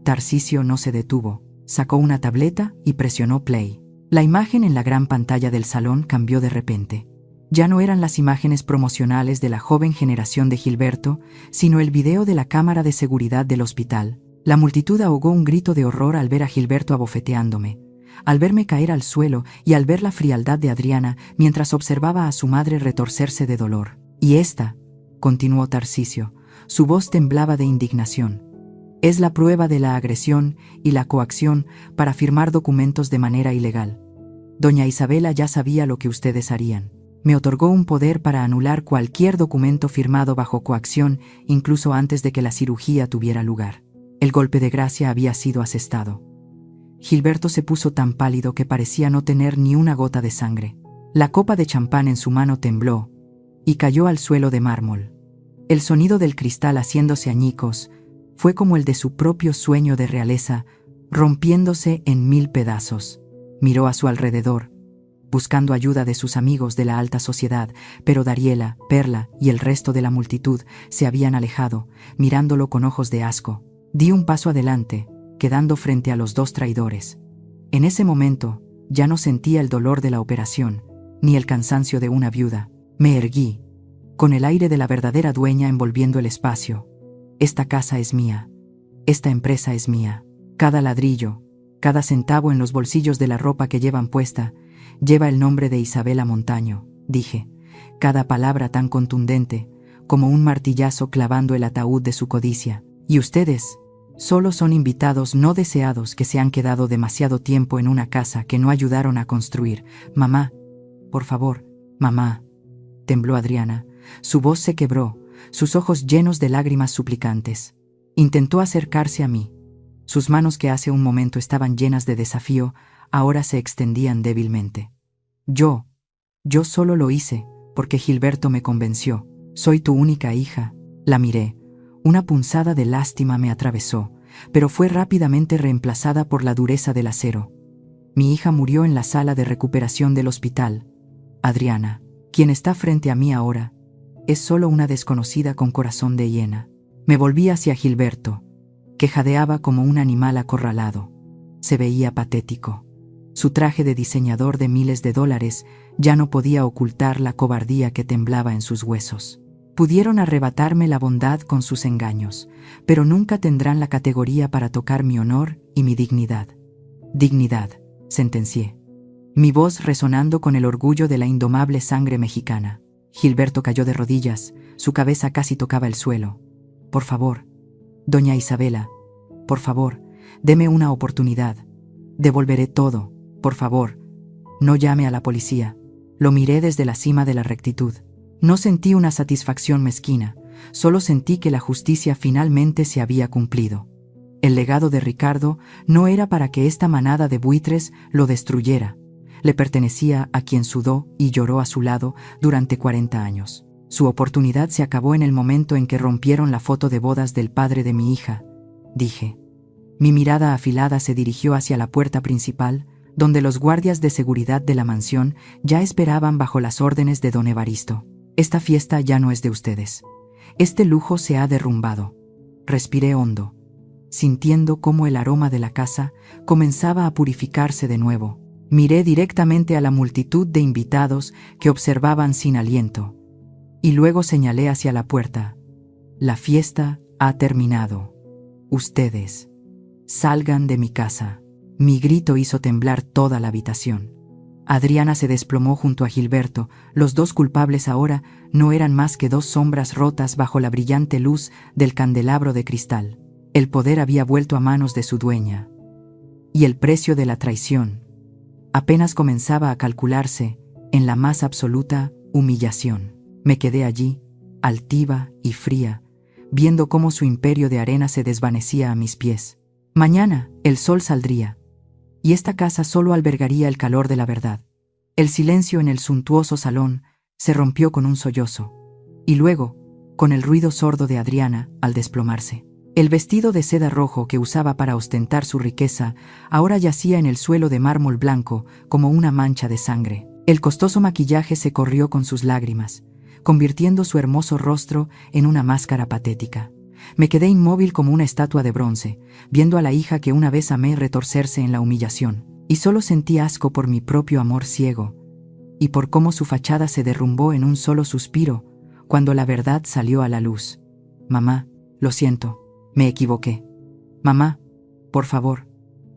Tarcisio no se detuvo. Sacó una tableta y presionó play. La imagen en la gran pantalla del salón cambió de repente. Ya no eran las imágenes promocionales de la joven generación de Gilberto, sino el video de la cámara de seguridad del hospital. La multitud ahogó un grito de horror al ver a Gilberto abofeteándome, al verme caer al suelo y al ver la frialdad de Adriana mientras observaba a su madre retorcerse de dolor. Y esta, continuó Tarcisio, su voz temblaba de indignación, es la prueba de la agresión y la coacción para firmar documentos de manera ilegal. Doña Isabela ya sabía lo que ustedes harían. Me otorgó un poder para anular cualquier documento firmado bajo coacción, incluso antes de que la cirugía tuviera lugar. El golpe de gracia había sido asestado. Gilberto se puso tan pálido que parecía no tener ni una gota de sangre. La copa de champán en su mano tembló y cayó al suelo de mármol. El sonido del cristal haciéndose añicos fue como el de su propio sueño de realeza, rompiéndose en 1000 pedazos. Miró a su alrededor, buscando ayuda de sus amigos de la alta sociedad, pero Dariela, Perla y el resto de la multitud se habían alejado, mirándolo con ojos de asco. Di un paso adelante, quedando frente a los 2 traidores. En ese momento, ya no sentía el dolor de la operación, ni el cansancio de una viuda. Me erguí, con el aire de la verdadera dueña envolviendo el espacio. Esta casa es mía. Esta empresa es mía. Cada ladrillo, cada centavo en los bolsillos de la ropa que llevan puesta, lleva el nombre de Isabela Montaño, dije. Cada palabra tan contundente, como un martillazo clavando el ataúd de su codicia. Y ustedes solo son invitados no deseados que se han quedado demasiado tiempo en una casa que no ayudaron a construir. Mamá, por favor, mamá. Tembló Adriana. Su voz se quebró, sus ojos llenos de lágrimas suplicantes. Intentó acercarse a mí. Sus manos, que hace un momento estaban llenas de desafío, ahora se extendían débilmente. Yo solo lo hice porque Gilberto me convenció. Soy tu única hija. La miré. Una punzada de lástima me atravesó, pero fue rápidamente reemplazada por la dureza del acero. Mi hija murió en la sala de recuperación del hospital. Adriana, quien está frente a mí ahora, es solo una desconocida con corazón de hiena. Me volví hacia Gilberto, que jadeaba como un animal acorralado. Se veía patético. Su traje de diseñador de miles de dólares ya no podía ocultar la cobardía que temblaba en sus huesos. Pudieron arrebatarme la bondad con sus engaños, pero nunca tendrán la categoría para tocar mi honor y mi dignidad. Dignidad, sentencié. Mi voz resonando con el orgullo de la indomable sangre mexicana. Gilberto cayó de rodillas, su cabeza casi tocaba el suelo. Por favor, doña Isabela, por favor, deme una oportunidad. Devolveré todo, por favor. No llame a la policía. Lo miré desde la cima de la rectitud. No sentí una satisfacción mezquina, solo sentí que la justicia finalmente se había cumplido. El legado de Ricardo no era para que esta manada de buitres lo destruyera. Le pertenecía a quien sudó y lloró a su lado durante 40 años. Su oportunidad se acabó en el momento en que rompieron la foto de bodas del padre de mi hija, dije. Mi mirada afilada se dirigió hacia la puerta principal, donde los guardias de seguridad de la mansión ya esperaban bajo las órdenes de don Evaristo. Esta fiesta ya no es de ustedes. Este lujo se ha derrumbado. Respiré hondo, sintiendo cómo el aroma de la casa comenzaba a purificarse de nuevo. Miré directamente a la multitud de invitados que observaban sin aliento, y luego señalé hacia la puerta. La fiesta ha terminado. Ustedes, salgan de mi casa. Mi grito hizo temblar toda la habitación. Adriana se desplomó junto a Gilberto. Los dos culpables ahora no eran más que dos sombras rotas bajo la brillante luz del candelabro de cristal. El poder había vuelto a manos de su dueña. Y el precio de la traición apenas comenzaba a calcularse en la más absoluta humillación. Me quedé allí, altiva y fría, viendo cómo su imperio de arena se desvanecía a mis pies. Mañana el sol saldría, y esta casa solo albergaría el calor de la verdad. El silencio en el suntuoso salón se rompió con un sollozo, y luego, con el ruido sordo de Adriana al desplomarse. El vestido de seda rojo que usaba para ostentar su riqueza ahora yacía en el suelo de mármol blanco como una mancha de sangre. El costoso maquillaje se corrió con sus lágrimas, convirtiendo su hermoso rostro en una máscara patética. Me quedé inmóvil como una estatua de bronce, viendo a la hija que una vez amé retorcerse en la humillación, y solo sentí asco por mi propio amor ciego, y por cómo su fachada se derrumbó en un solo suspiro cuando la verdad salió a la luz. Mamá, lo siento, me equivoqué. Mamá, por favor,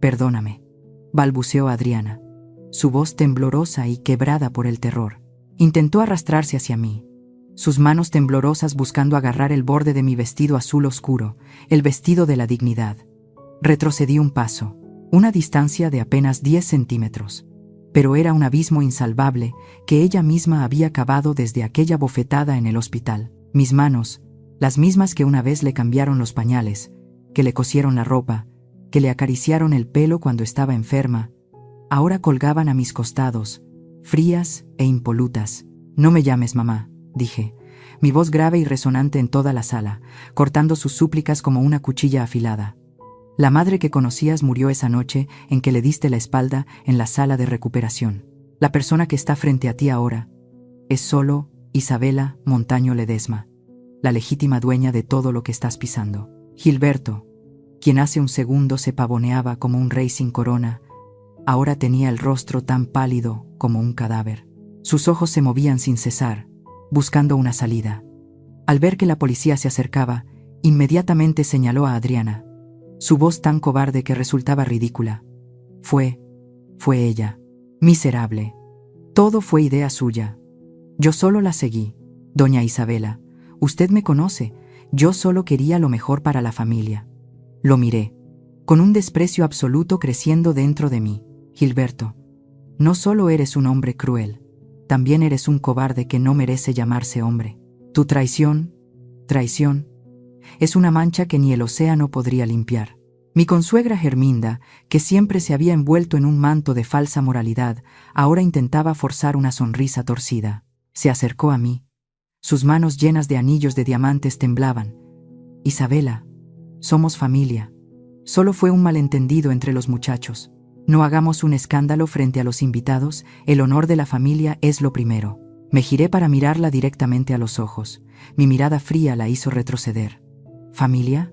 perdóname, balbuceó Adriana, su voz temblorosa y quebrada por el terror. Intentó arrastrarse hacia mí, sus manos temblorosas buscando agarrar el borde de mi vestido azul oscuro, el vestido de la dignidad. Retrocedí un paso, una distancia de apenas 10 centímetros, pero era un abismo insalvable que ella misma había cavado desde aquella bofetada en el hospital. Mis manos, las mismas que una vez le cambiaron los pañales, que le cosieron la ropa, que le acariciaron el pelo cuando estaba enferma, ahora colgaban a mis costados, frías e impolutas. No me llames mamá, dije, mi voz grave y resonante en toda la sala, cortando sus súplicas como una cuchilla afilada. La madre que conocías murió esa noche en que le diste la espalda en la sala de recuperación. La persona que está frente a ti ahora es solo Isabela Montaño Ledesma, la legítima dueña de todo lo que estás pisando. Gilberto, quien hace un segundo se pavoneaba como un rey sin corona, ahora tenía el rostro tan pálido como un cadáver. Sus ojos se movían sin cesar, buscando una salida. Al ver que la policía se acercaba, inmediatamente señaló a Adriana, su voz tan cobarde que resultaba ridícula. Fue ella. Miserable. Todo fue idea suya. Yo solo la seguí. Doña Isabela, usted me conoce, yo solo quería lo mejor para la familia. Lo miré, con un desprecio absoluto creciendo dentro de mí. Gilberto, no solo eres un hombre cruel, también eres un cobarde que no merece llamarse hombre. Tu traición, es una mancha que ni el océano podría limpiar. Mi consuegra Germinda, que siempre se había envuelto en un manto de falsa moralidad, ahora intentaba forzar una sonrisa torcida. Se acercó a mí. Sus manos llenas de anillos de diamantes temblaban. Isabela, somos familia. Solo fue un malentendido entre los muchachos. No hagamos un escándalo frente a los invitados, el honor de la familia es lo primero. Me giré para mirarla directamente a los ojos. Mi mirada fría la hizo retroceder. ¿Familia?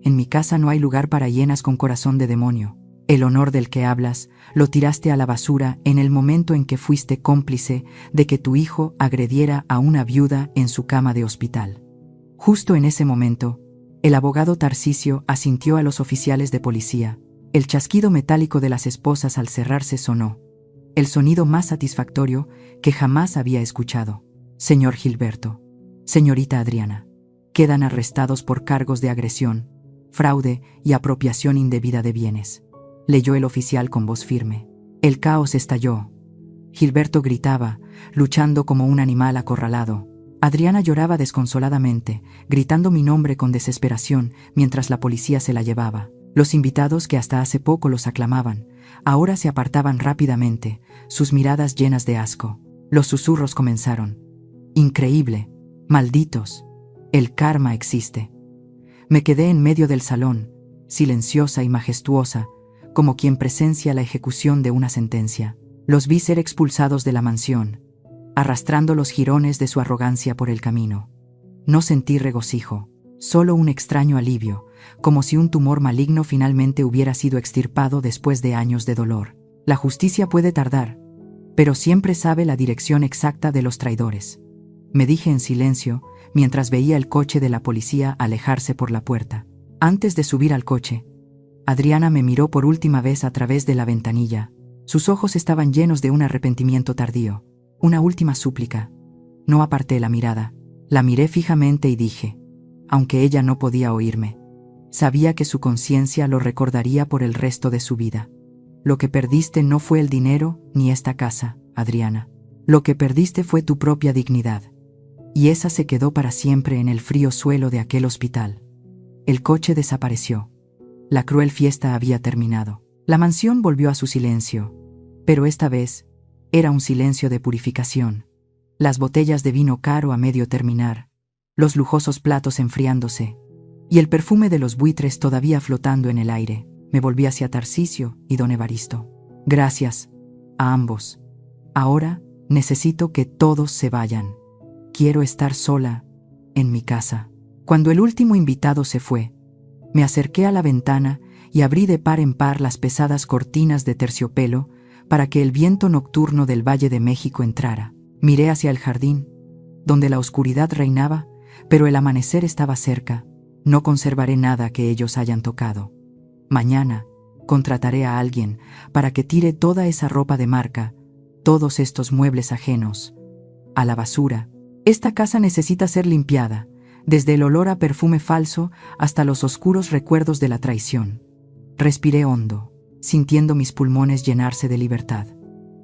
En mi casa no hay lugar para hienas con corazón de demonio. El honor del que hablas lo tiraste a la basura en el momento en que fuiste cómplice de que tu hijo agrediera a una viuda en su cama de hospital. Justo en ese momento, el abogado Tarcisio asintió a los oficiales de policía. El chasquido metálico de las esposas al cerrarse sonó, el sonido más satisfactorio que jamás había escuchado. Señor Gilberto, señorita Adriana, quedan arrestados por cargos de agresión, fraude y apropiación indebida de bienes. Leyó el oficial con voz firme. El caos estalló. Gilberto gritaba, luchando como un animal acorralado. Adriana lloraba desconsoladamente, gritando mi nombre con desesperación mientras la policía se la llevaba. Los invitados que hasta hace poco los aclamaban, ahora se apartaban rápidamente, sus miradas llenas de asco. Los susurros comenzaron. Increíble, Malditos. El karma existe. Me quedé en medio del salón, silenciosa y majestuosa, como quien presencia la ejecución de una sentencia. Los vi ser expulsados de la mansión, arrastrando los jirones de su arrogancia por el camino. No sentí regocijo, solo un extraño alivio, como si un tumor maligno finalmente hubiera sido extirpado después de años de dolor. La justicia puede tardar, pero siempre sabe la dirección exacta de los traidores. Me dije en silencio, mientras veía el coche de la policía alejarse por la puerta. Antes de subir al coche, Adriana me miró por última vez a través de la ventanilla. Sus ojos estaban llenos de un arrepentimiento tardío, una última súplica. No aparté la mirada. La miré fijamente y dije, aunque ella no podía oírme, sabía que su conciencia lo recordaría por el resto de su vida. Lo que perdiste no fue el dinero ni esta casa, Adriana. Lo que perdiste fue tu propia dignidad. Y esa se quedó para siempre en el frío suelo de aquel hospital. El coche desapareció. La cruel fiesta había terminado. La mansión volvió a su silencio, pero esta vez era un silencio de purificación. Las botellas de vino caro a medio terminar, los lujosos platos enfriándose, y el perfume de los buitres todavía flotando en el aire. Me volví hacia Tarcisio y don Evaristo. Gracias a ambos. Ahora necesito que todos se vayan. Quiero estar sola en mi casa. Cuando el último invitado se fue, me acerqué a la ventana y abrí de par en par las pesadas cortinas de terciopelo para que el viento nocturno del Valle de México entrara. Miré hacia el jardín, donde la oscuridad reinaba, pero el amanecer estaba cerca. No conservaré nada que ellos hayan tocado. Mañana contrataré a alguien para que tire toda esa ropa de marca, todos estos muebles ajenos, a la basura. Esta casa necesita ser limpiada, desde el olor a perfume falso hasta los oscuros recuerdos de la traición. Respiré hondo, sintiendo mis pulmones llenarse de libertad.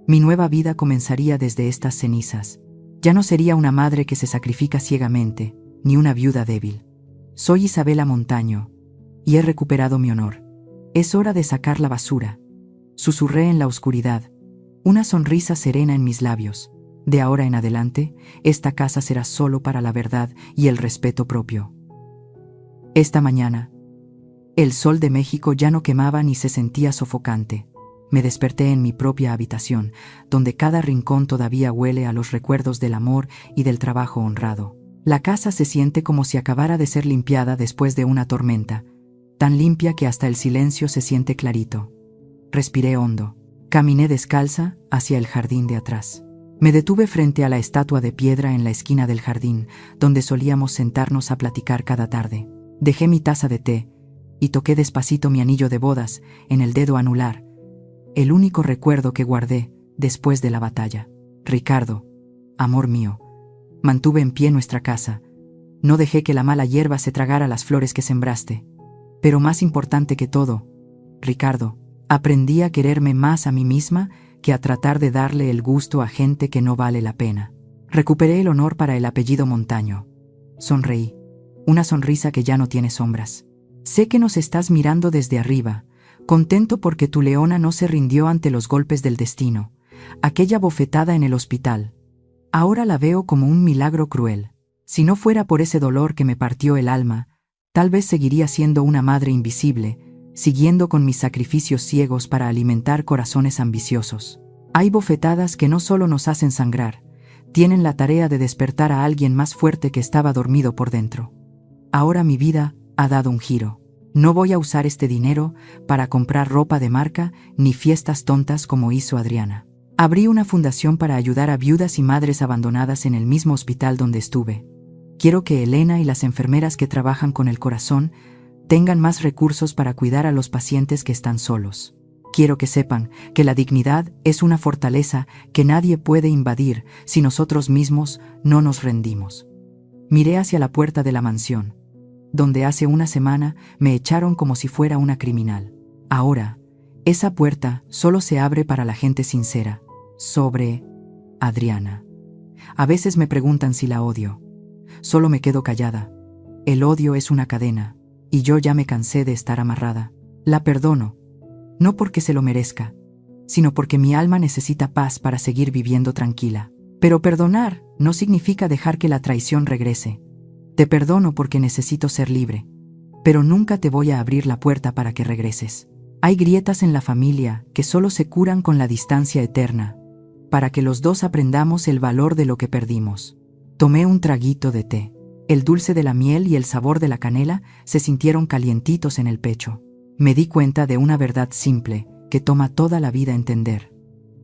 Mi nueva vida comenzaría desde estas cenizas. Ya no sería una madre que se sacrifica ciegamente, ni una viuda débil. Soy Isabela Montaño, y he recuperado mi honor. Es hora de sacar la basura. Susurré en la oscuridad, una sonrisa serena en mis labios. De ahora en adelante, esta casa será solo para la verdad y el respeto propio. Esta mañana, el sol de México ya no quemaba ni se sentía sofocante. Me desperté en mi propia habitación, donde cada rincón todavía huele a los recuerdos del amor y del trabajo honrado. La casa se siente como si acabara de ser limpiada después de una tormenta, tan limpia que hasta el silencio se siente clarito. Respiré hondo. Caminé descalza hacia el jardín de atrás. Me detuve frente a la estatua de piedra en la esquina del jardín, donde solíamos sentarnos a platicar cada tarde. Dejé mi taza de té y toqué despacito mi anillo de bodas en el dedo anular, el único recuerdo que guardé después de la batalla. Ricardo, amor mío, mantuve en pie nuestra casa. No dejé que la mala hierba se tragara las flores que sembraste. Pero más importante que todo, Ricardo, aprendí a quererme más a mí misma que a tratar de darle el gusto a gente que no vale la pena. Recuperé el honor para el apellido Montaño. Sonreí, una sonrisa que ya no tiene sombras. Sé que nos estás mirando desde arriba, contento porque tu leona no se rindió ante los golpes del destino, aquella bofetada en el hospital. Ahora la veo como un milagro cruel. Si no fuera por ese dolor que me partió el alma, tal vez seguiría siendo una madre invisible, siguiendo con mis sacrificios ciegos para alimentar corazones ambiciosos. Hay bofetadas que no solo nos hacen sangrar, tienen la tarea de despertar a alguien más fuerte que estaba dormido por dentro. Ahora mi vida ha dado un giro. No voy a usar este dinero para comprar ropa de marca ni fiestas tontas como hizo Adriana. Abrí una fundación para ayudar a viudas y madres abandonadas en el mismo hospital donde estuve. Quiero que Elena y las enfermeras que trabajan con el corazón tengan más recursos para cuidar a los pacientes que están solos. Quiero que sepan que la dignidad es una fortaleza que nadie puede invadir si nosotros mismos no nos rendimos. Miré hacia la puerta de la mansión, donde hace una semana me echaron como si fuera una criminal. Ahora, esa puerta solo se abre para la gente sincera. Sobre Adriana. A veces me preguntan si la odio. Solo me quedo callada. El odio es una cadena, y yo ya me cansé de estar amarrada. La perdono, no porque se lo merezca, sino porque mi alma necesita paz para seguir viviendo tranquila. Pero perdonar no significa dejar que la traición regrese. Te perdono porque necesito ser libre, pero nunca te voy a abrir la puerta para que regreses. Hay grietas en la familia que solo se curan con la distancia eterna, para que los dos aprendamos el valor de lo que perdimos. Tomé un traguito de té. El dulce de la miel y el sabor de la canela se sintieron calientitos en el pecho. Me di cuenta de una verdad simple que toma toda la vida entender.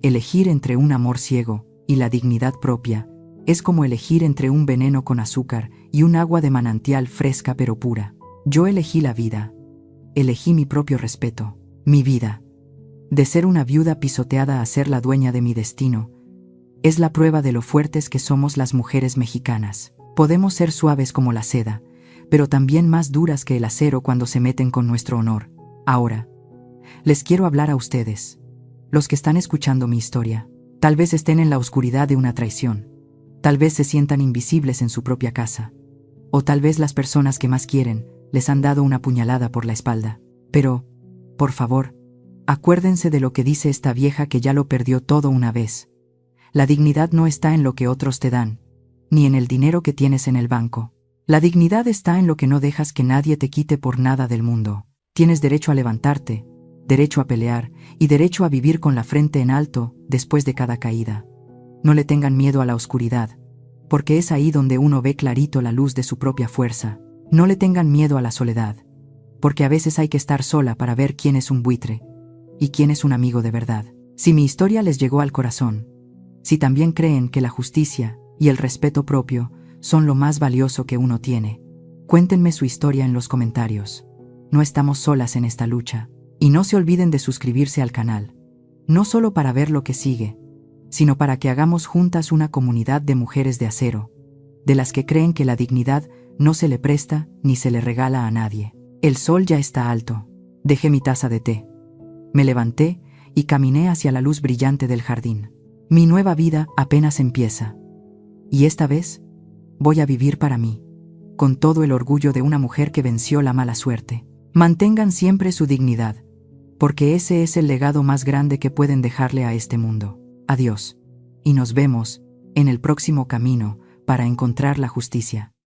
Elegir entre un amor ciego y la dignidad propia es como elegir entre un veneno con azúcar y un agua de manantial fresca pero pura. Yo elegí la vida. Elegí mi propio respeto, mi vida. De ser una viuda pisoteada a ser la dueña de mi destino, es la prueba de lo fuertes que somos las mujeres mexicanas. Podemos ser suaves como la seda, pero también más duras que el acero cuando se meten con nuestro honor. Ahora, les quiero hablar a ustedes, los que están escuchando mi historia. Tal vez estén en la oscuridad de una traición, tal vez se sientan invisibles en su propia casa, o tal vez las personas que más quieren les han dado una puñalada por la espalda. Pero, por favor, acuérdense de lo que dice esta vieja que ya lo perdió todo una vez. La dignidad no está en lo que otros te dan, ni en el dinero que tienes en el banco. La dignidad está en lo que no dejas que nadie te quite por nada del mundo. Tienes derecho a levantarte, derecho a pelear y derecho a vivir con la frente en alto después de cada caída. No le tengan miedo a la oscuridad, porque es ahí donde uno ve clarito la luz de su propia fuerza. No le tengan miedo a la soledad, porque a veces hay que estar sola para ver quién es un buitre y quién es un amigo de verdad. Si mi historia les llegó al corazón, si también creen que la justicia y el respeto propio son lo más valioso que uno tiene, cuéntenme su historia en los comentarios. No estamos solas en esta lucha. Y no se olviden de suscribirse al canal, no solo para ver lo que sigue, sino para que hagamos juntas una comunidad de mujeres de acero, de las que creen que la dignidad no se le presta ni se le regala a nadie. El sol ya está alto. Dejé mi taza de té. Me levanté y caminé hacia la luz brillante del jardín. Mi nueva vida apenas empieza. Y esta vez, voy a vivir para mí, con todo el orgullo de una mujer que venció la mala suerte. Mantengan siempre su dignidad, porque ese es el legado más grande que pueden dejarle a este mundo. Adiós, y nos vemos en el próximo camino para encontrar la justicia.